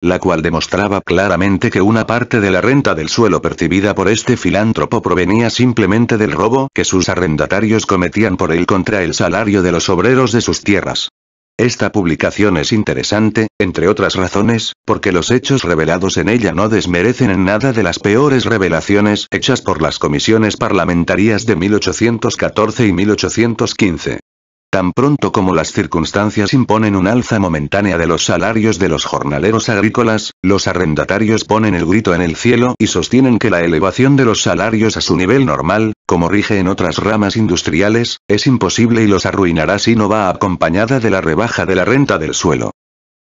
La cual demostraba claramente que una parte de la renta del suelo percibida por este filántropo provenía simplemente del robo que sus arrendatarios cometían por él contra el salario de los obreros de sus tierras. Esta publicación es interesante, entre otras razones, porque los hechos revelados en ella no desmerecen en nada de las peores revelaciones hechas por las comisiones parlamentarias de 1814 y 1815. Tan pronto como las circunstancias imponen un alza momentánea de los salarios de los jornaleros agrícolas, los arrendatarios ponen el grito en el cielo y sostienen que la elevación de los salarios a su nivel normal, como rige en otras ramas industriales, es imposible y los arruinará si no va acompañada de la rebaja de la renta del suelo.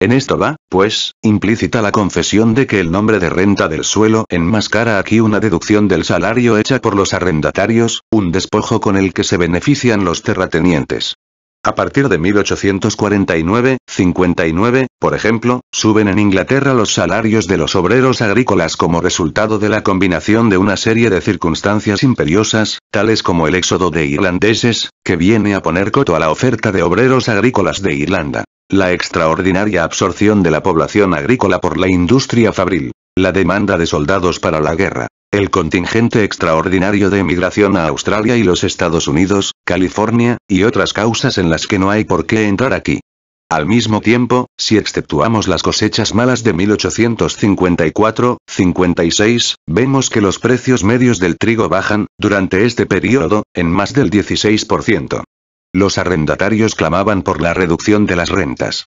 En esto va, pues, implícita la confesión de que el nombre de renta del suelo enmascara aquí una deducción del salario hecha por los arrendatarios, un despojo con el que se benefician los terratenientes. A partir de 1849-59, por ejemplo, suben en Inglaterra los salarios de los obreros agrícolas como resultado de la combinación de una serie de circunstancias imperiosas, tales como el éxodo de irlandeses, que viene a poner coto a la oferta de obreros agrícolas de Irlanda, la extraordinaria absorción de la población agrícola por la industria fabril, la demanda de soldados para la guerra, el contingente extraordinario de emigración a Australia y los Estados Unidos, California, y otras causas en las que no hay por qué entrar aquí. Al mismo tiempo, si exceptuamos las cosechas malas de 1854-56, vemos que los precios medios del trigo bajan, durante este periodo, en más del 16%. Los arrendatarios clamaban por la reducción de las rentas.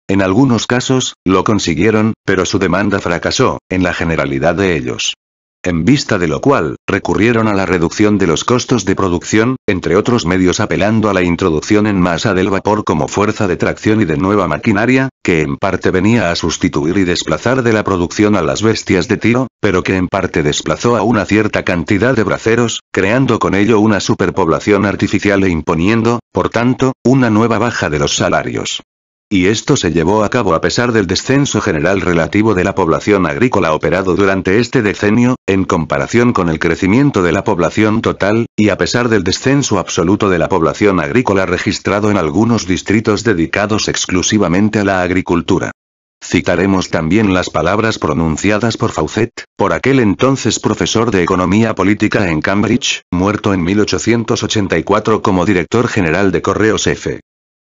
En algunos casos, lo consiguieron, pero su demanda fracasó, en la generalidad de ellos. En vista de lo cual, recurrieron a la reducción de los costos de producción, entre otros medios apelando a la introducción en masa del vapor como fuerza de tracción y de nueva maquinaria, que en parte venía a sustituir y desplazar de la producción a las bestias de tiro, pero que en parte desplazó a una cierta cantidad de braceros, creando con ello una superpoblación artificial e imponiendo, por tanto, una nueva baja de los salarios. Y esto se llevó a cabo a pesar del descenso general relativo de la población agrícola operado durante este decenio, en comparación con el crecimiento de la población total, y a pesar del descenso absoluto de la población agrícola registrado en algunos distritos dedicados exclusivamente a la agricultura. Citaremos también las palabras pronunciadas por Fawcett, por aquel entonces profesor de Economía Política en Cambridge, muerto en 1884 como director general de Correos F.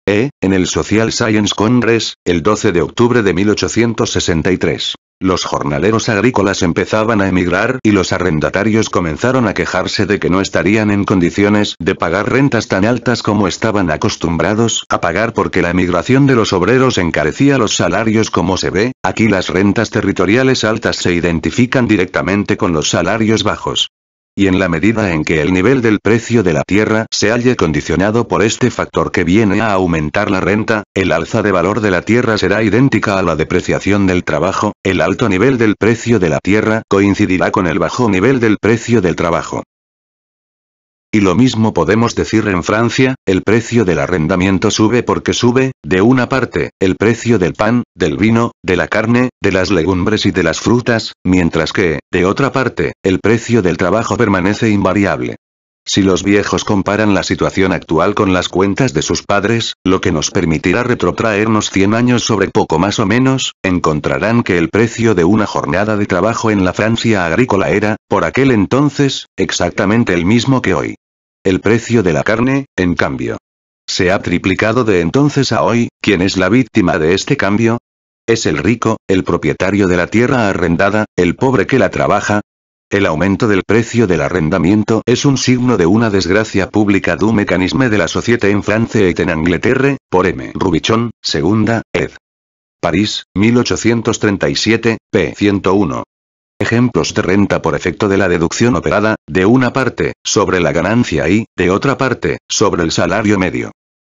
En el Social Science Congress, el 12 de octubre de 1863. Los jornaleros agrícolas empezaban a emigrar y los arrendatarios comenzaron a quejarse de que no estarían en condiciones de pagar rentas tan altas como estaban acostumbrados a pagar porque la emigración de los obreros encarecía los salarios. Como se ve, aquí las rentas territoriales altas se identifican directamente con los salarios bajos. Y en la medida en que el nivel del precio de la tierra se halle condicionado por este factor que viene a aumentar la renta, el alza de valor de la tierra será idéntica a la depreciación del trabajo, el alto nivel del precio de la tierra coincidirá con el bajo nivel del precio del trabajo. Y lo mismo podemos decir en Francia, el precio del arrendamiento sube porque sube, de una parte, el precio del pan, del vino, de la carne, de las legumbres y de las frutas, mientras que, de otra parte, el precio del trabajo permanece invariable. Si los viejos comparan la situación actual con las cuentas de sus padres, lo que nos permitirá retrotraernos 100 años sobre poco más o menos, encontrarán que el precio de una jornada de trabajo en la Francia agrícola era, por aquel entonces, exactamente el mismo que hoy. El precio de la carne, en cambio, se ha triplicado de entonces a hoy. ¿Quién es la víctima de este cambio? ¿Es el rico, el propietario de la tierra arrendada, el pobre que la trabaja? El aumento del precio del arrendamiento es un signo de una desgracia pública du mécanisme de la société en France et en Angleterre, por M. Rubichon, segunda, ed. París, 1837, p. 101. Ejemplos de renta por efecto de la deducción operada, de una parte, sobre la ganancia y, de otra parte, sobre el salario medio.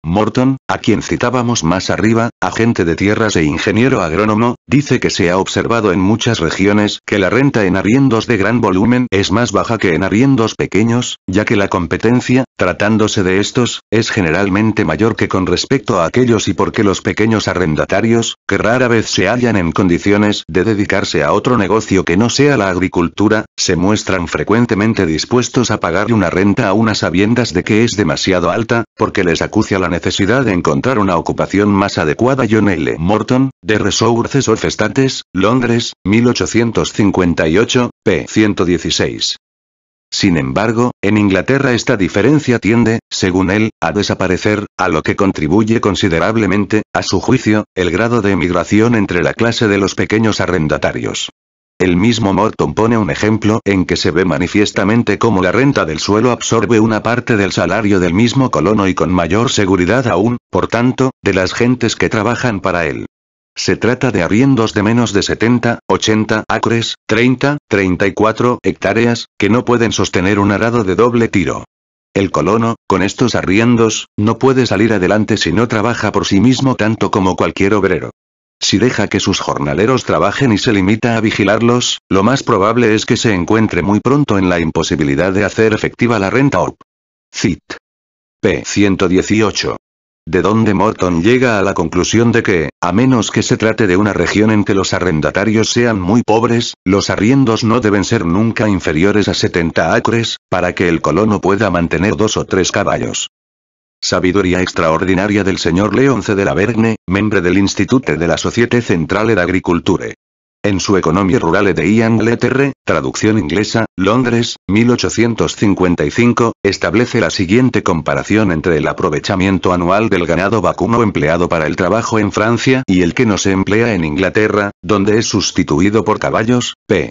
Morton, a quien citábamos más arriba, agente de tierras e ingeniero agrónomo, dice que se ha observado en muchas regiones que la renta en arriendos de gran volumen es más baja que en arriendos pequeños, ya que la competencia, tratándose de estos, es generalmente mayor que con respecto a aquellos y porque los pequeños arrendatarios, que rara vez se hallan en condiciones de dedicarse a otro negocio que no sea la agricultura, se muestran frecuentemente dispuestos a pagar una renta a unas sabiendas de que es demasiado alta, porque les acucia la necesidad de encontrar una ocupación más adecuada. John L. Morton, The Resources of States, Londres, 1858, p. 116. Sin embargo, en Inglaterra esta diferencia tiende, según él, a desaparecer, a lo que contribuye considerablemente, a su juicio, el grado de emigración entre la clase de los pequeños arrendatarios. El mismo Morton pone un ejemplo en que se ve manifiestamente cómo la renta del suelo absorbe una parte del salario del mismo colono y con mayor seguridad aún, por tanto, de las gentes que trabajan para él. Se trata de arriendos de menos de 70, 80 acres, 30, 34 hectáreas, que no pueden sostener un arado de doble tiro. El colono, con estos arriendos, no puede salir adelante si no trabaja por sí mismo tanto como cualquier obrero. Si deja que sus jornaleros trabajen y se limita a vigilarlos, lo más probable es que se encuentre muy pronto en la imposibilidad de hacer efectiva la renta ORP. Cit. p. 118. De donde Morton llega a la conclusión de que, a menos que se trate de una región en que los arrendatarios sean muy pobres, los arriendos no deben ser nunca inferiores a 70 acres, para que el colono pueda mantener 2 o 3 caballos. Sabiduría extraordinaria del señor Leon C. de la Vergne, membre del Institute de la Société Centrale d'Agriculture. En su Economie Rurale de Angleterre, traducción inglesa, Londres, 1855, establece la siguiente comparación entre el aprovechamiento anual del ganado vacuno empleado para el trabajo en Francia y el que no se emplea en Inglaterra, donde es sustituido por caballos, p.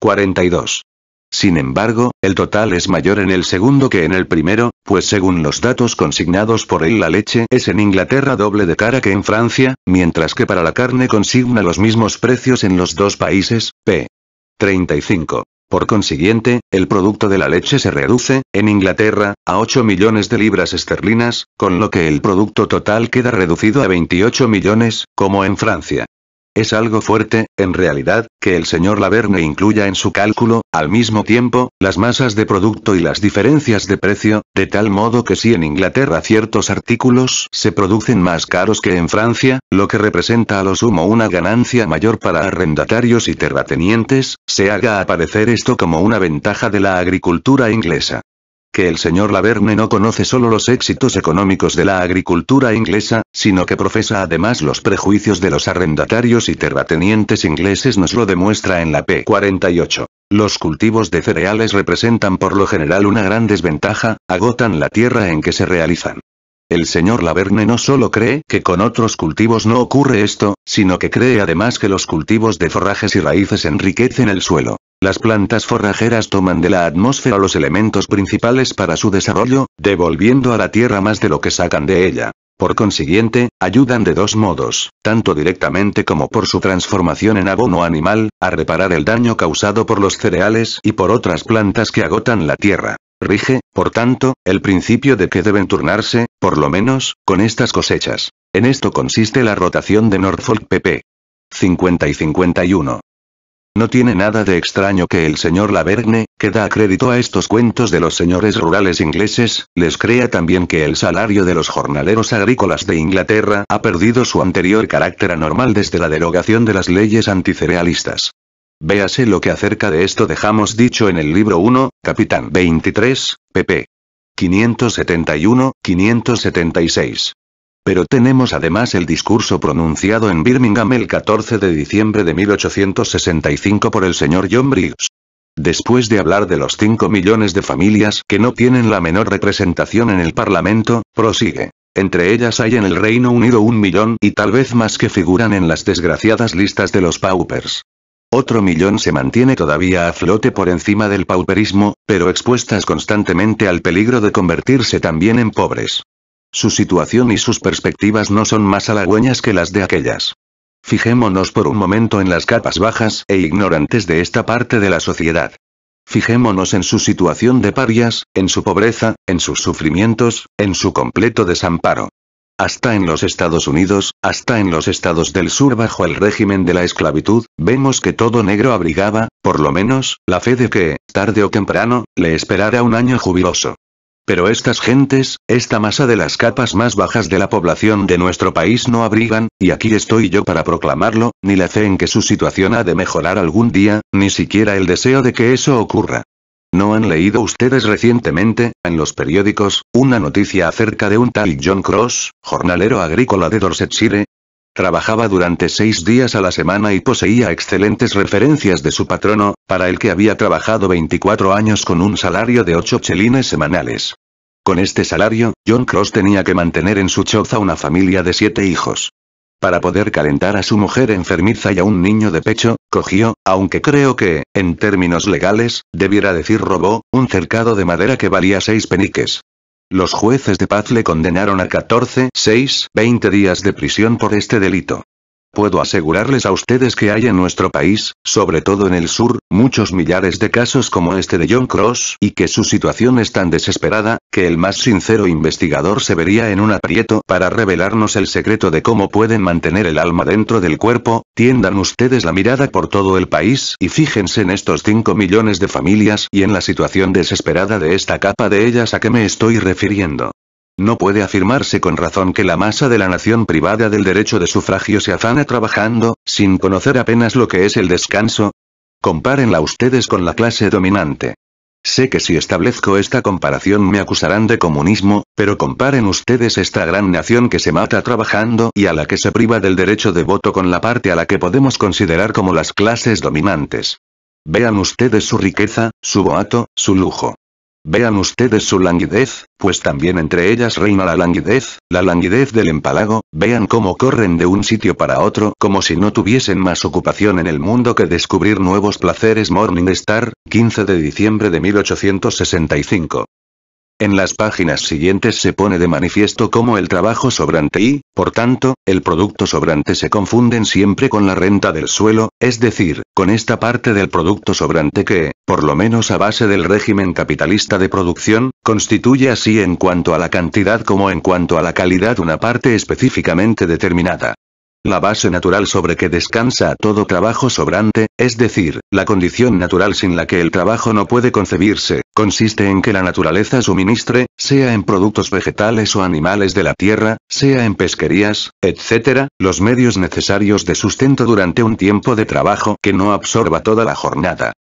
42. Sin embargo, el total es mayor en el segundo que en el primero, pues según los datos consignados por él la leche es en Inglaterra doble de cara que en Francia, mientras que para la carne consigna los mismos precios en los dos países, p. 35. Por consiguiente, el producto de la leche se reduce, en Inglaterra, a 8 millones de libras esterlinas, con lo que el producto total queda reducido a 28 millones, como en Francia. Es algo fuerte, en realidad, que el señor Laverne incluya en su cálculo, al mismo tiempo, las masas de producto y las diferencias de precio, de tal modo que si en Inglaterra ciertos artículos se producen más caros que en Francia, lo que representa a lo sumo una ganancia mayor para arrendatarios y terratenientes, se haga aparecer esto como una ventaja de la agricultura inglesa. Que el señor Laverne no conoce solo los éxitos económicos de la agricultura inglesa, sino que profesa además los prejuicios de los arrendatarios y terratenientes ingleses nos lo demuestra en la p. 48. Los cultivos de cereales representan por lo general una gran desventaja, agotan la tierra en que se realizan. El señor Laverne no solo cree que con otros cultivos no ocurre esto, sino que cree además que los cultivos de forrajes y raíces enriquecen el suelo. Las plantas forrajeras toman de la atmósfera los elementos principales para su desarrollo, devolviendo a la tierra más de lo que sacan de ella. Por consiguiente, ayudan de dos modos, tanto directamente como por su transformación en abono animal, a reparar el daño causado por los cereales y por otras plantas que agotan la tierra. Rige, por tanto, el principio de que deben turnarse, por lo menos, con estas cosechas. En esto consiste la rotación de Norfolk pp. 50 y 51. No tiene nada de extraño que el señor Laverne, que da crédito a estos cuentos de los señores rurales ingleses, les crea también que el salario de los jornaleros agrícolas de Inglaterra ha perdido su anterior carácter anormal desde la derogación de las leyes anticerealistas. Véase lo que acerca de esto dejamos dicho en el libro 1, capitán 23, pp. 571-576. Pero tenemos además el discurso pronunciado en Birmingham el 14 de diciembre de 1865 por el señor John Briggs. Después de hablar de los 5 millones de familias que no tienen la menor representación en el Parlamento, prosigue. Entre ellas hay en el Reino Unido 1 millón y tal vez más que figuran en las desgraciadas listas de los paupers. Otro millón se mantiene todavía a flote por encima del pauperismo, pero expuestas constantemente al peligro de convertirse también en pobres. Su situación y sus perspectivas no son más halagüeñas que las de aquellas. Fijémonos por un momento en las capas bajas e ignorantes de esta parte de la sociedad. Fijémonos en su situación de parias, en su pobreza, en sus sufrimientos, en su completo desamparo. Hasta en los Estados Unidos, hasta en los estados del sur bajo el régimen de la esclavitud, vemos que todo negro abrigaba, por lo menos, la fe de que, tarde o temprano, le esperara un año jubiloso. Pero estas gentes, esta masa de las capas más bajas de la población de nuestro país no abrigan, y aquí estoy yo para proclamarlo, ni la fe en que su situación ha de mejorar algún día, ni siquiera el deseo de que eso ocurra. ¿No han leído ustedes recientemente, en los periódicos, una noticia acerca de un tal John Cross, jornalero agrícola de Dorsetshire? Trabajaba durante 6 días a la semana y poseía excelentes referencias de su patrono, para el que había trabajado 24 años con un salario de 8 chelines semanales. Con este salario, John Cross tenía que mantener en su choza una familia de 7 hijos. Para poder calentar a su mujer enfermiza y a un niño de pecho, cogió, aunque creo que, en términos legales, debiera decir robó, un cercado de madera que valía 6 peniques. Los jueces de paz le condenaron a 20 días de prisión por este delito. Puedo asegurarles a ustedes que hay en nuestro país, sobre todo en el sur, muchos millares de casos como este de John Cross, y que su situación es tan desesperada, que el más sincero investigador se vería en un aprieto para revelarnos el secreto de cómo pueden mantener el alma dentro del cuerpo. Tiendan ustedes la mirada por todo el país y fíjense en estos 5 millones de familias y en la situación desesperada de esta capa de ellas a que me estoy refiriendo. No puede afirmarse con razón que la masa de la nación privada del derecho de sufragio se afana trabajando, sin conocer apenas lo que es el descanso. Compárenla ustedes con la clase dominante. Sé que si establezco esta comparación me acusarán de comunismo, pero comparen ustedes esta gran nación que se mata trabajando y a la que se priva del derecho de voto con la parte a la que podemos considerar como las clases dominantes. Vean ustedes su riqueza, su boato, su lujo. Vean ustedes su languidez, pues también entre ellas reina la languidez del empalago. Vean cómo corren de un sitio para otro como si no tuviesen más ocupación en el mundo que descubrir nuevos placeres. Morning Star, 15 de diciembre de 1865. En las páginas siguientes se pone de manifiesto cómo el trabajo sobrante y, por tanto, el producto sobrante se confunden siempre con la renta del suelo, es decir, con esta parte del producto sobrante que, por lo menos a base del régimen capitalista de producción, constituye así en cuanto a la cantidad como en cuanto a la calidad una parte específicamente determinada. La base natural sobre que descansa todo trabajo sobrante, es decir, la condición natural sin la que el trabajo no puede concebirse, consiste en que la naturaleza suministre, sea en productos vegetales o animales de la tierra, sea en pesquerías, etc., los medios necesarios de sustento durante un tiempo de trabajo que no absorba toda la jornada.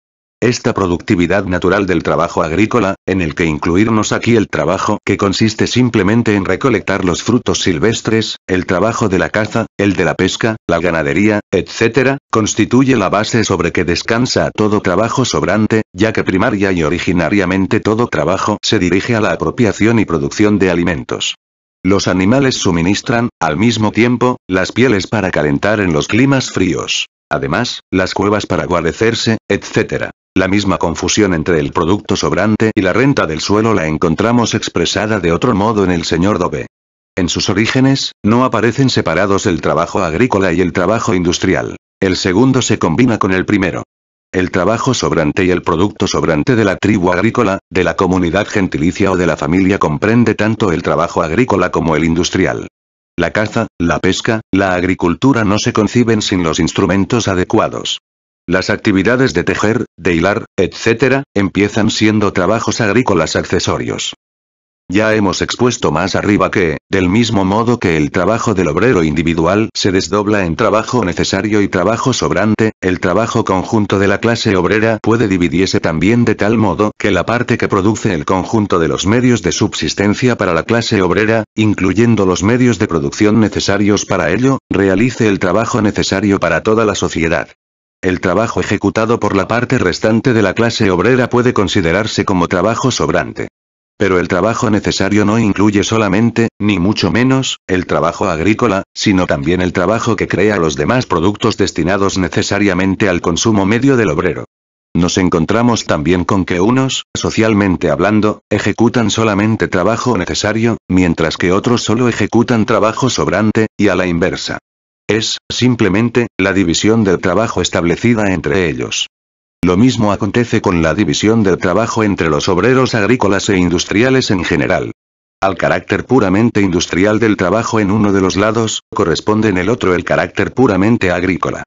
Esta productividad natural del trabajo agrícola, en el que incluirnos aquí el trabajo que consiste simplemente en recolectar los frutos silvestres, el trabajo de la caza, el de la pesca, la ganadería, etc., constituye la base sobre que descansa todo trabajo sobrante, ya que primaria y originariamente todo trabajo se dirige a la apropiación y producción de alimentos. Los animales suministran, al mismo tiempo, las pieles para calentar en los climas fríos. Además, las cuevas para guarecerse, etc. La misma confusión entre el producto sobrante y la renta del suelo la encontramos expresada de otro modo en el Sr. Dove. En sus orígenes, no aparecen separados el trabajo agrícola y el trabajo industrial. El segundo se combina con el primero. El trabajo sobrante y el producto sobrante de la tribu agrícola, de la comunidad gentilicia o de la familia comprende tanto el trabajo agrícola como el industrial. La caza, la pesca, la agricultura no se conciben sin los instrumentos adecuados. Las actividades de tejer, de hilar, etc., empiezan siendo trabajos agrícolas accesorios. Ya hemos expuesto más arriba que, del mismo modo que el trabajo del obrero individual se desdobla en trabajo necesario y trabajo sobrante, el trabajo conjunto de la clase obrera puede dividirse también de tal modo que la parte que produce el conjunto de los medios de subsistencia para la clase obrera, incluyendo los medios de producción necesarios para ello, realice el trabajo necesario para toda la sociedad. El trabajo ejecutado por la parte restante de la clase obrera puede considerarse como trabajo sobrante. Pero el trabajo necesario no incluye solamente, ni mucho menos, el trabajo agrícola, sino también el trabajo que crea los demás productos destinados necesariamente al consumo medio del obrero. Nos encontramos también con que unos, socialmente hablando, ejecutan solamente trabajo necesario, mientras que otros solo ejecutan trabajo sobrante, y a la inversa. Es, simplemente, la división del trabajo establecida entre ellos. Lo mismo acontece con la división del trabajo entre los obreros agrícolas e industriales en general. Al carácter puramente industrial del trabajo en uno de los lados, corresponde en el otro el carácter puramente agrícola.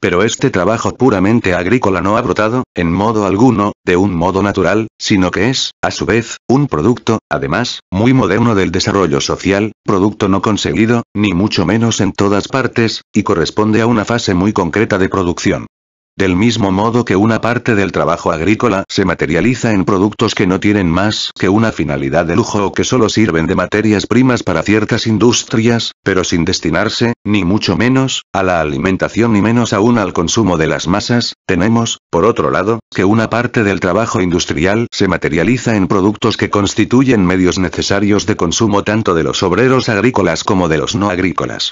Pero este trabajo puramente agrícola no ha brotado, en modo alguno, de un modo natural, sino que es, a su vez, un producto, además, muy moderno del desarrollo social, producto no conseguido, ni mucho menos en todas partes, y corresponde a una fase muy concreta de producción. Del mismo modo que una parte del trabajo agrícola se materializa en productos que no tienen más que una finalidad de lujo o que solo sirven de materias primas para ciertas industrias, pero sin destinarse, ni mucho menos, a la alimentación ni menos aún al consumo de las masas, tenemos, por otro lado, que una parte del trabajo industrial se materializa en productos que constituyen medios necesarios de consumo tanto de los obreros agrícolas como de los no agrícolas.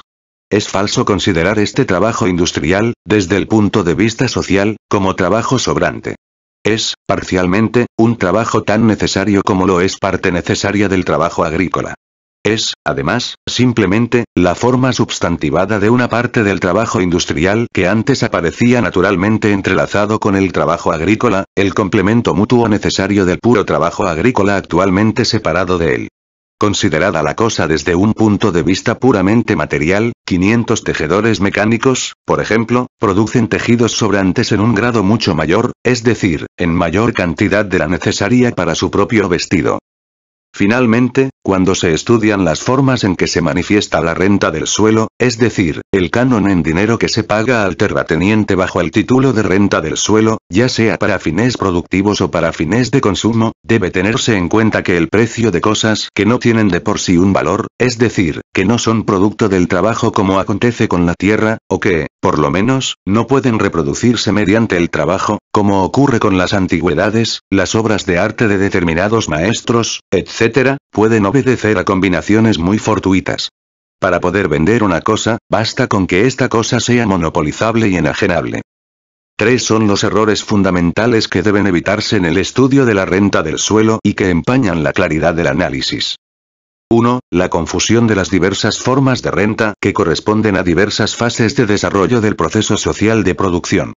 Es falso considerar este trabajo industrial, desde el punto de vista social, como trabajo sobrante. Es, parcialmente, un trabajo tan necesario como lo es parte necesaria del trabajo agrícola. Es, además, simplemente, la forma substantivada de una parte del trabajo industrial que antes aparecía naturalmente entrelazado con el trabajo agrícola, el complemento mutuo necesario del puro trabajo agrícola actualmente separado de él. Considerada la cosa desde un punto de vista puramente material, 500 tejedores mecánicos, por ejemplo, producen tejidos sobrantes en un grado mucho mayor, es decir, en mayor cantidad de la necesaria para su propio vestido. Finalmente, cuando se estudian las formas en que se manifiesta la renta del suelo, es decir, el canon en dinero que se paga al terrateniente bajo el título de renta del suelo, ya sea para fines productivos o para fines de consumo, debe tenerse en cuenta que el precio de cosas que no tienen de por sí un valor, es decir, que no son producto del trabajo como acontece con la tierra, o que, por lo menos, no pueden reproducirse mediante el trabajo, como ocurre con las antigüedades, las obras de arte de determinados maestros, etc., pueden obedecer a combinaciones muy fortuitas. Para poder vender una cosa, basta con que esta cosa sea monopolizable y enajenable. 3 son los errores fundamentales que deben evitarse en el estudio de la renta del suelo y que empañan la claridad del análisis. 1. La confusión de las diversas formas de renta que corresponden a diversas fases de desarrollo del proceso social de producción.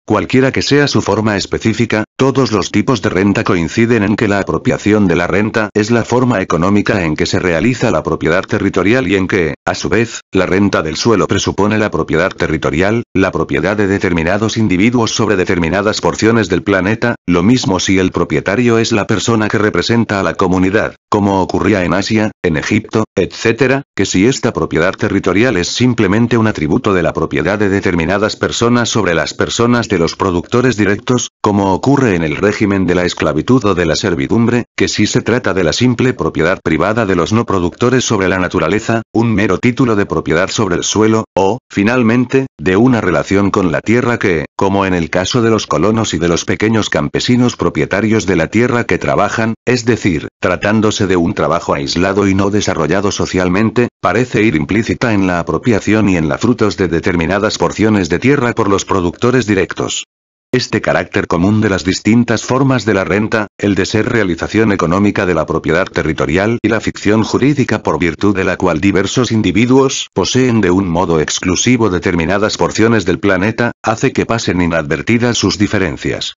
Cualquiera que sea su forma específica, todos los tipos de renta coinciden en que la apropiación de la renta es la forma económica en que se realiza la propiedad territorial y en que, a su vez, la renta del suelo presupone la propiedad territorial, la propiedad de determinados individuos sobre determinadas porciones del planeta, lo mismo si el propietario es la persona que representa a la comunidad, como ocurría en Asia, en Egipto, etc., que si esta propiedad territorial es simplemente un atributo de la propiedad de determinadas personas sobre las personas de los productores directos, como ocurre en el régimen de la esclavitud o de la servidumbre, que si se trata de la simple propiedad privada de los no productores sobre la naturaleza, un mero título de propiedad sobre el suelo, o, finalmente, de una relación con la tierra que, como en el caso de los colonos y de los pequeños campesinos propietarios de la tierra que trabajan, es decir, tratándose de un trabajo aislado y no desarrollado socialmente, parece ir implícita en la apropiación y en la frutos de determinadas porciones de tierra por los productores directos. Este carácter común de las distintas formas de la renta, el de ser realización económica de la propiedad territorial y la ficción jurídica por virtud de la cual diversos individuos poseen de un modo exclusivo determinadas porciones del planeta, hace que pasen inadvertidas sus diferencias.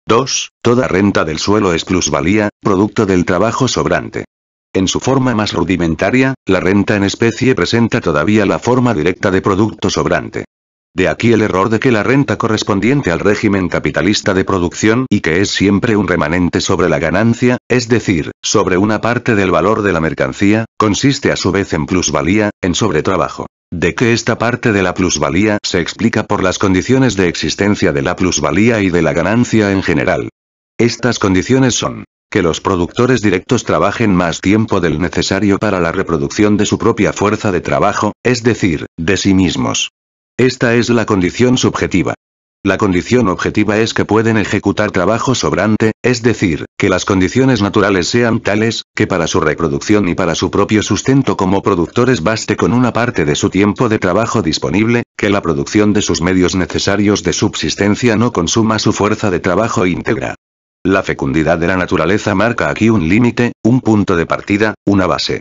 2. Toda renta del suelo es plusvalía, producto del trabajo sobrante. En su forma más rudimentaria, la renta en especie presenta todavía la forma directa de producto sobrante. De aquí el error de que la renta correspondiente al régimen capitalista de producción y que es siempre un remanente sobre la ganancia, es decir, sobre una parte del valor de la mercancía, consiste a su vez en plusvalía, en sobretrabajo. De que esta parte de la plusvalía se explica por las condiciones de existencia de la plusvalía y de la ganancia en general. Estas condiciones son: que los productores directos trabajen más tiempo del necesario para la reproducción de su propia fuerza de trabajo, es decir, de sí mismos. Esta es la condición subjetiva. La condición objetiva es que pueden ejecutar trabajo sobrante, es decir, que las condiciones naturales sean tales, que para su reproducción y para su propio sustento como productores baste con una parte de su tiempo de trabajo disponible, que la producción de sus medios necesarios de subsistencia no consuma su fuerza de trabajo íntegra. La fecundidad de la naturaleza marca aquí un límite, un punto de partida, una base.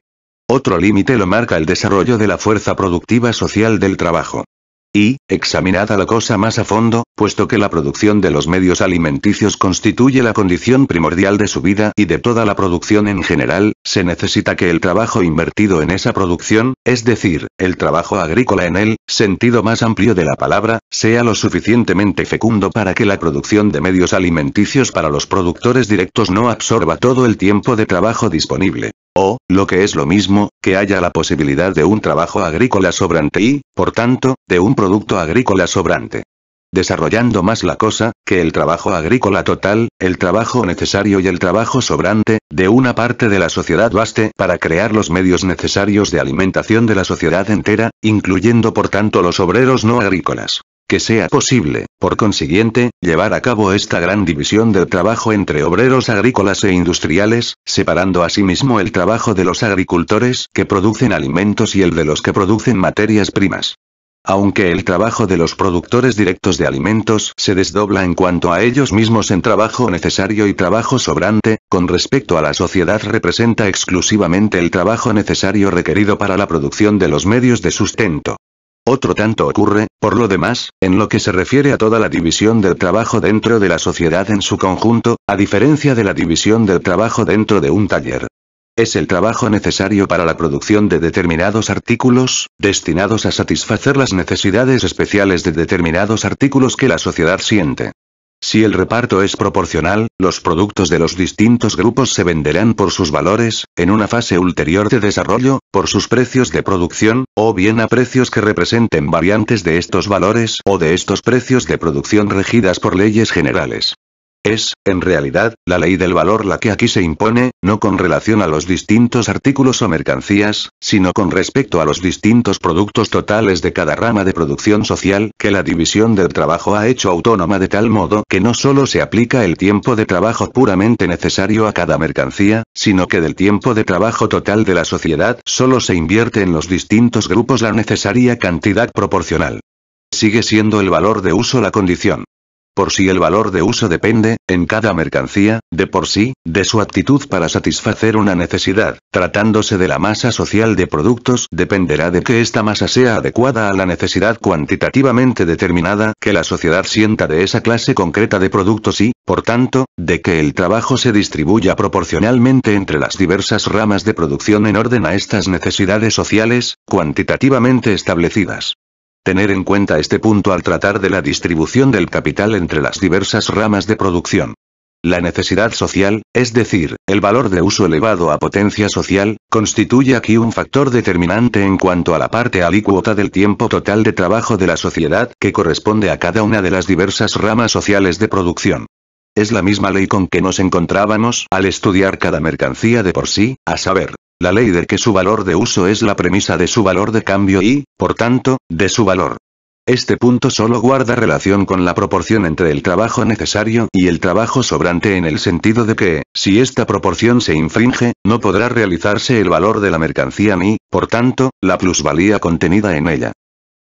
Otro límite lo marca el desarrollo de la fuerza productiva social del trabajo. Y, examinada la cosa más a fondo, puesto que la producción de los medios alimenticios constituye la condición primordial de su vida y de toda la producción en general, se necesita que el trabajo invertido en esa producción, es decir, el trabajo agrícola en el sentido más amplio de la palabra, sea lo suficientemente fecundo para que la producción de medios alimenticios para los productores directos no absorba todo el tiempo de trabajo disponible. O, lo que es lo mismo, que haya la posibilidad de un trabajo agrícola sobrante y, por tanto, de un producto agrícola sobrante. Desarrollando más la cosa, que el trabajo agrícola total, el trabajo necesario y el trabajo sobrante, de una parte de la sociedad baste para crear los medios necesarios de alimentación de la sociedad entera, incluyendo por tanto los obreros no agrícolas. Que sea posible, por consiguiente, llevar a cabo esta gran división del trabajo entre obreros agrícolas e industriales, separando asimismo el trabajo de los agricultores que producen alimentos y el de los que producen materias primas. Aunque el trabajo de los productores directos de alimentos se desdobla en cuanto a ellos mismos en trabajo necesario y trabajo sobrante, con respecto a la sociedad representa exclusivamente el trabajo necesario requerido para la producción de los medios de sustento. Otro tanto ocurre, por lo demás, en lo que se refiere a toda la división del trabajo dentro de la sociedad en su conjunto, a diferencia de la división del trabajo dentro de un taller. Es el trabajo necesario para la producción de determinados artículos, destinados a satisfacer las necesidades especiales de determinados artículos que la sociedad siente. Si el reparto es proporcional, los productos de los distintos grupos se venderán por sus valores, en una fase ulterior de desarrollo, por sus precios de producción, o bien a precios que representen variantes de estos valores o de estos precios de producción regidas por leyes generales. Es, en realidad, la ley del valor la que aquí se impone, no con relación a los distintos artículos o mercancías, sino con respecto a los distintos productos totales de cada rama de producción social que la división del trabajo ha hecho autónoma de tal modo que no solo se aplica el tiempo de trabajo puramente necesario a cada mercancía, sino que del tiempo de trabajo total de la sociedad solo se invierte en los distintos grupos la necesaria cantidad proporcional. Sigue siendo el valor de uso la condición. Por si el valor de uso depende, en cada mercancía, de por sí, de su aptitud para satisfacer una necesidad, tratándose de la masa social de productos, dependerá de que esta masa sea adecuada a la necesidad cuantitativamente determinada que la sociedad sienta de esa clase concreta de productos y, por tanto, de que el trabajo se distribuya proporcionalmente entre las diversas ramas de producción en orden a estas necesidades sociales, cuantitativamente establecidas. Tener en cuenta este punto al tratar de la distribución del capital entre las diversas ramas de producción. La necesidad social, es decir, el valor de uso elevado a potencia social, constituye aquí un factor determinante en cuanto a la parte alícuota del tiempo total de trabajo de la sociedad que corresponde a cada una de las diversas ramas sociales de producción. Es la misma ley con que nos encontrábamos al estudiar cada mercancía de por sí, a saber, la ley de que su valor de uso es la premisa de su valor de cambio y, por tanto, de su valor. Este punto solo guarda relación con la proporción entre el trabajo necesario y el trabajo sobrante en el sentido de que, si esta proporción se infringe, no podrá realizarse el valor de la mercancía ni, por tanto, la plusvalía contenida en ella.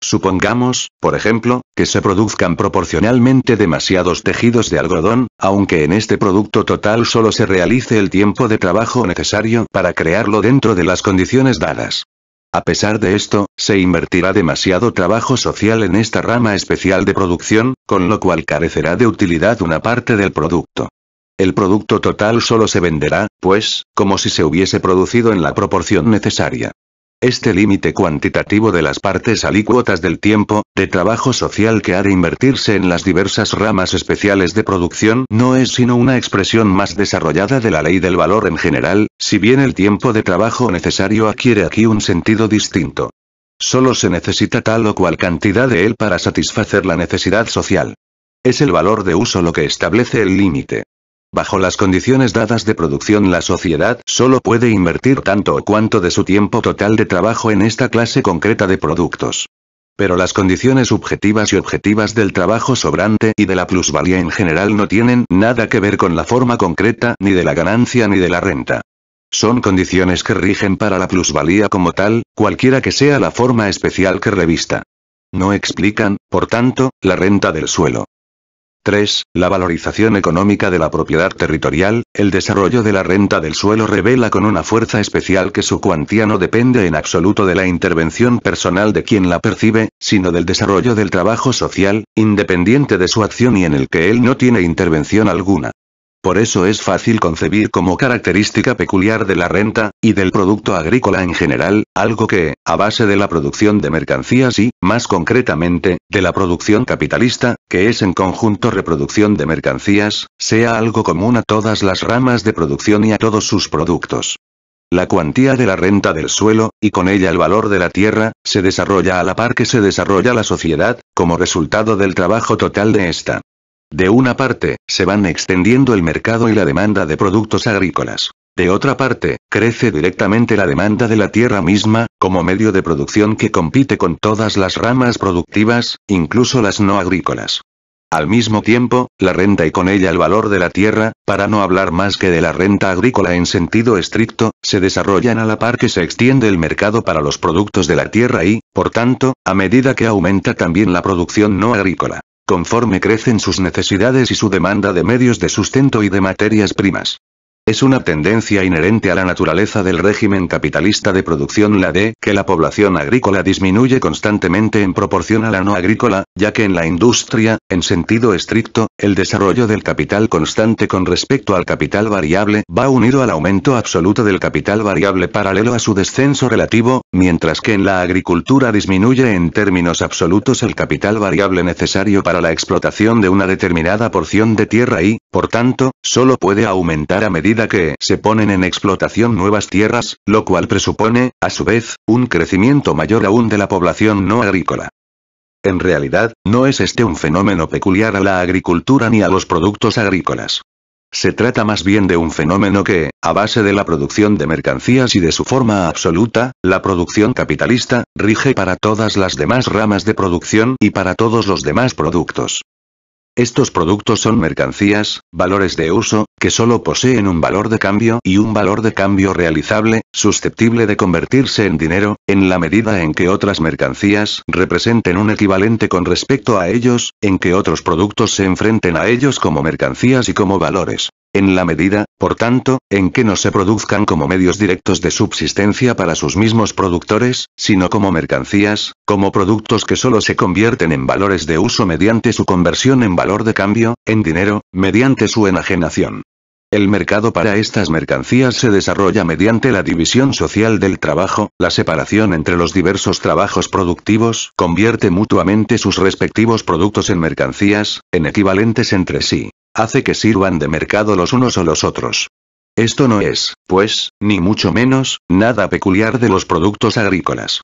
Supongamos, por ejemplo, que se produzcan proporcionalmente demasiados tejidos de algodón, aunque en este producto total solo se realice el tiempo de trabajo necesario para crearlo dentro de las condiciones dadas. A pesar de esto, se invertirá demasiado trabajo social en esta rama especial de producción, con lo cual carecerá de utilidad una parte del producto. El producto total solo se venderá, pues, como si se hubiese producido en la proporción necesaria. Este límite cuantitativo de las partes alícuotas del tiempo, de trabajo social que ha de invertirse en las diversas ramas especiales de producción no es sino una expresión más desarrollada de la ley del valor en general, si bien el tiempo de trabajo necesario adquiere aquí un sentido distinto. Solo se necesita tal o cual cantidad de él para satisfacer la necesidad social. Es el valor de uso lo que establece el límite. Bajo las condiciones dadas de producción la sociedad solo puede invertir tanto o cuanto de su tiempo total de trabajo en esta clase concreta de productos. Pero las condiciones subjetivas y objetivas del trabajo sobrante y de la plusvalía en general no tienen nada que ver con la forma concreta ni de la ganancia ni de la renta. Son condiciones que rigen para la plusvalía como tal, cualquiera que sea la forma especial que revista. No explican, por tanto, la renta del suelo. 3. La valorización económica de la propiedad territorial. El desarrollo de la renta del suelo revela con una fuerza especial que su cuantía no depende en absoluto de la intervención personal de quien la percibe, sino del desarrollo del trabajo social, independiente de su acción y en el que él no tiene intervención alguna. Por eso es fácil concebir como característica peculiar de la renta, y del producto agrícola en general, algo que, a base de la producción de mercancías y, más concretamente, de la producción capitalista, que es en conjunto reproducción de mercancías, sea algo común a todas las ramas de producción y a todos sus productos. La cuantía de la renta del suelo, y con ella el valor de la tierra, se desarrolla a la par que se desarrolla la sociedad, como resultado del trabajo total de esta. De una parte, se van extendiendo el mercado y la demanda de productos agrícolas. De otra parte, crece directamente la demanda de la tierra misma, como medio de producción que compite con todas las ramas productivas, incluso las no agrícolas. Al mismo tiempo, la renta y con ella el valor de la tierra, para no hablar más que de la renta agrícola en sentido estricto, se desarrollan a la par que se extiende el mercado para los productos de la tierra y, por tanto, a medida que aumenta también la producción no agrícola, conforme crecen sus necesidades y su demanda de medios de sustento y de materias primas. Es una tendencia inherente a la naturaleza del régimen capitalista de producción la de que la población agrícola disminuye constantemente en proporción a la no agrícola, ya que en la industria, en sentido estricto, el desarrollo del capital constante con respecto al capital variable va unido al aumento absoluto del capital variable paralelo a su descenso relativo, mientras que en la agricultura disminuye en términos absolutos el capital variable necesario para la explotación de una determinada porción de tierra y, por tanto, solo puede aumentar a medida que se ponen en explotación nuevas tierras, lo cual presupone, a su vez, un crecimiento mayor aún de la población no agrícola. En realidad, no es este un fenómeno peculiar a la agricultura ni a los productos agrícolas. Se trata más bien de un fenómeno que, a base de la producción de mercancías y de su forma absoluta, la producción capitalista, rige para todas las demás ramas de producción y para todos los demás productos. Estos productos son mercancías, valores de uso, que solo poseen un valor de cambio y un valor de cambio realizable, susceptible de convertirse en dinero, en la medida en que otras mercancías representen un equivalente con respecto a ellos, en que otros productos se enfrenten a ellos como mercancías y como valores. En la medida, por tanto, en que no se produzcan como medios directos de subsistencia para sus mismos productores, sino como mercancías, como productos que solo se convierten en valores de uso mediante su conversión en valor de cambio, en dinero, mediante su enajenación. El mercado para estas mercancías se desarrolla mediante la división social del trabajo, la separación entre los diversos trabajos productivos, convierte mutuamente sus respectivos productos en mercancías, en equivalentes entre sí. Hace que sirvan de mercado los unos o los otros. Esto no es, pues, ni mucho menos, nada peculiar de los productos agrícolas.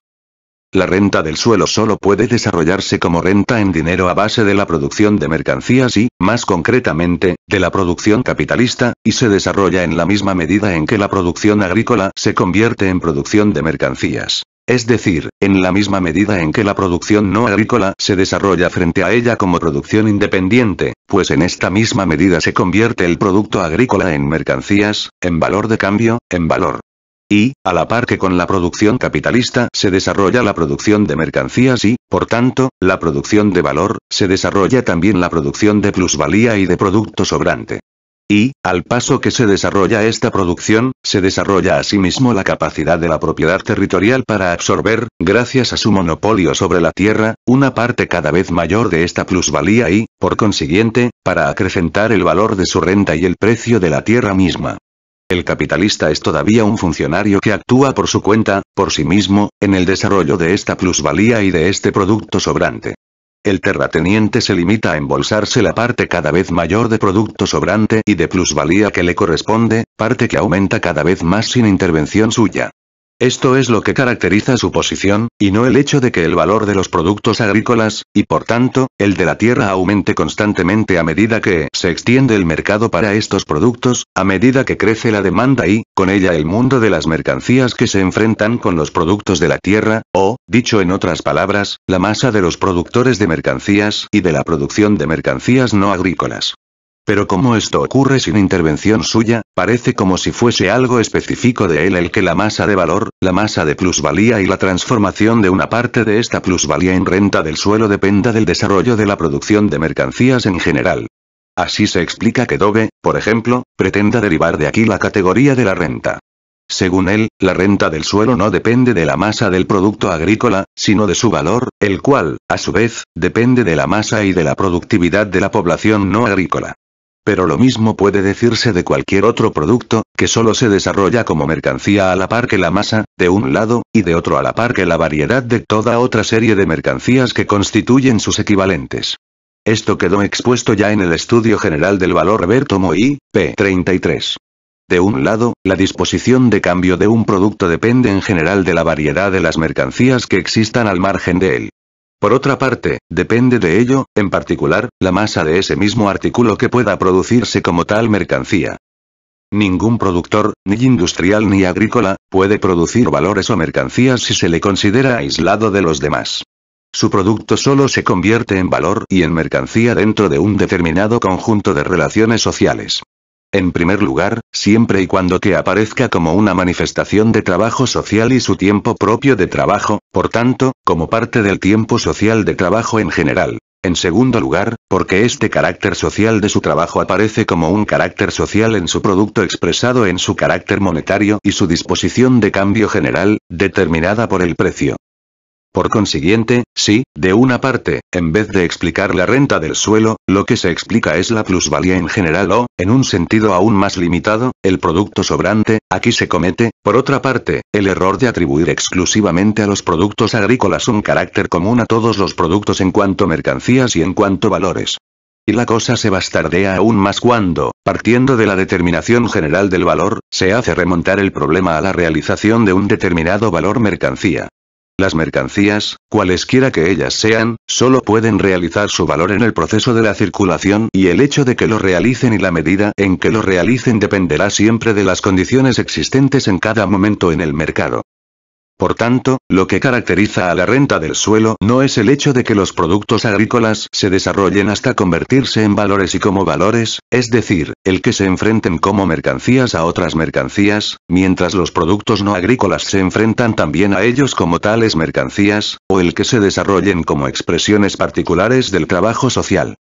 La renta del suelo solo puede desarrollarse como renta en dinero a base de la producción de mercancías y, más concretamente, de la producción capitalista, y se desarrolla en la misma medida en que la producción agrícola se convierte en producción de mercancías. Es decir, en la misma medida en que la producción no agrícola se desarrolla frente a ella como producción independiente, pues en esta misma medida se convierte el producto agrícola en mercancías, en valor de cambio, en valor. Y, a la par que con la producción capitalista se desarrolla la producción de mercancías y, por tanto, la producción de valor, se desarrolla también la producción de plusvalía y de producto sobrante. Y, al paso que se desarrolla esta producción, se desarrolla asimismo la capacidad de la propiedad territorial para absorber, gracias a su monopolio sobre la tierra, una parte cada vez mayor de esta plusvalía y, por consiguiente, para acrecentar el valor de su renta y el precio de la tierra misma. El capitalista es todavía un funcionario que actúa por su cuenta, por sí mismo, en el desarrollo de esta plusvalía y de este producto sobrante. El terrateniente se limita a embolsarse la parte cada vez mayor de producto sobrante y de plusvalía que le corresponde, parte que aumenta cada vez más sin intervención suya. Esto es lo que caracteriza su posición, y no el hecho de que el valor de los productos agrícolas, y por tanto, el de la tierra aumente constantemente a medida que se extiende el mercado para estos productos, a medida que crece la demanda y, con ella el mundo de las mercancías que se enfrentan con los productos de la tierra, o, dicho en otras palabras, la masa de los productores de mercancías y de la producción de mercancías no agrícolas. Pero como esto ocurre sin intervención suya, parece como si fuese algo específico de él el que la masa de valor, la masa de plusvalía y la transformación de una parte de esta plusvalía en renta del suelo dependa del desarrollo de la producción de mercancías en general. Así se explica que Dove, por ejemplo, pretenda derivar de aquí la categoría de la renta. Según él, la renta del suelo no depende de la masa del producto agrícola, sino de su valor, el cual, a su vez, depende de la masa y de la productividad de la población no agrícola. Pero lo mismo puede decirse de cualquier otro producto, que solo se desarrolla como mercancía a la par que la masa, de un lado, y de otro a la par que la variedad de toda otra serie de mercancías que constituyen sus equivalentes. Esto quedó expuesto ya en el Estudio General del Valor Roberto I, p. 33. De un lado, la disposición de cambio de un producto depende en general de la variedad de las mercancías que existan al margen de él. Por otra parte, depende de ello, en particular, la masa de ese mismo artículo que pueda producirse como tal mercancía. Ningún productor, ni industrial ni agrícola, puede producir valores o mercancías si se le considera aislado de los demás. Su producto solo se convierte en valor y en mercancía dentro de un determinado conjunto de relaciones sociales. En primer lugar, siempre y cuando que aparezca como una manifestación de trabajo social y su tiempo propio de trabajo, por tanto, como parte del tiempo social de trabajo en general. En segundo lugar, porque este carácter social de su trabajo aparece como un carácter social en su producto expresado en su carácter monetario y su disposición de cambio general, determinada por el precio. Por consiguiente, si, de una parte, en vez de explicar la renta del suelo, lo que se explica es la plusvalía en general o, en un sentido aún más limitado, el producto sobrante, aquí se comete, por otra parte, el error de atribuir exclusivamente a los productos agrícolas un carácter común a todos los productos en cuanto mercancías y en cuanto valores. Y la cosa se bastardea aún más cuando, partiendo de la determinación general del valor, se hace remontar el problema a la realización de un determinado valor mercancía. Las mercancías, cualesquiera que ellas sean, solo pueden realizar su valor en el proceso de la circulación y el hecho de que lo realicen y la medida en que lo realicen dependerá siempre de las condiciones existentes en cada momento en el mercado. Por tanto, lo que caracteriza a la renta del suelo no es el hecho de que los productos agrícolas se desarrollen hasta convertirse en valores y como valores, es decir, el que se enfrenten como mercancías a otras mercancías, mientras los productos no agrícolas se enfrentan también a ellos como tales mercancías, o el que se desarrollen como expresiones particulares del trabajo social.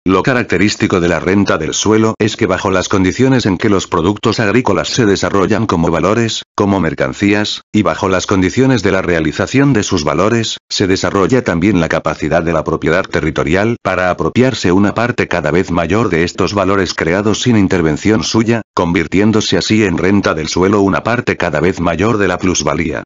Lo característico de la renta del suelo es que bajo las condiciones en que los productos agrícolas se desarrollan como valores, como mercancías, y bajo las condiciones de la realización de sus valores, se desarrolla también la capacidad de la propiedad territorial para apropiarse una parte cada vez mayor de estos valores creados sin intervención suya, convirtiéndose así en renta del suelo una parte cada vez mayor de la plusvalía.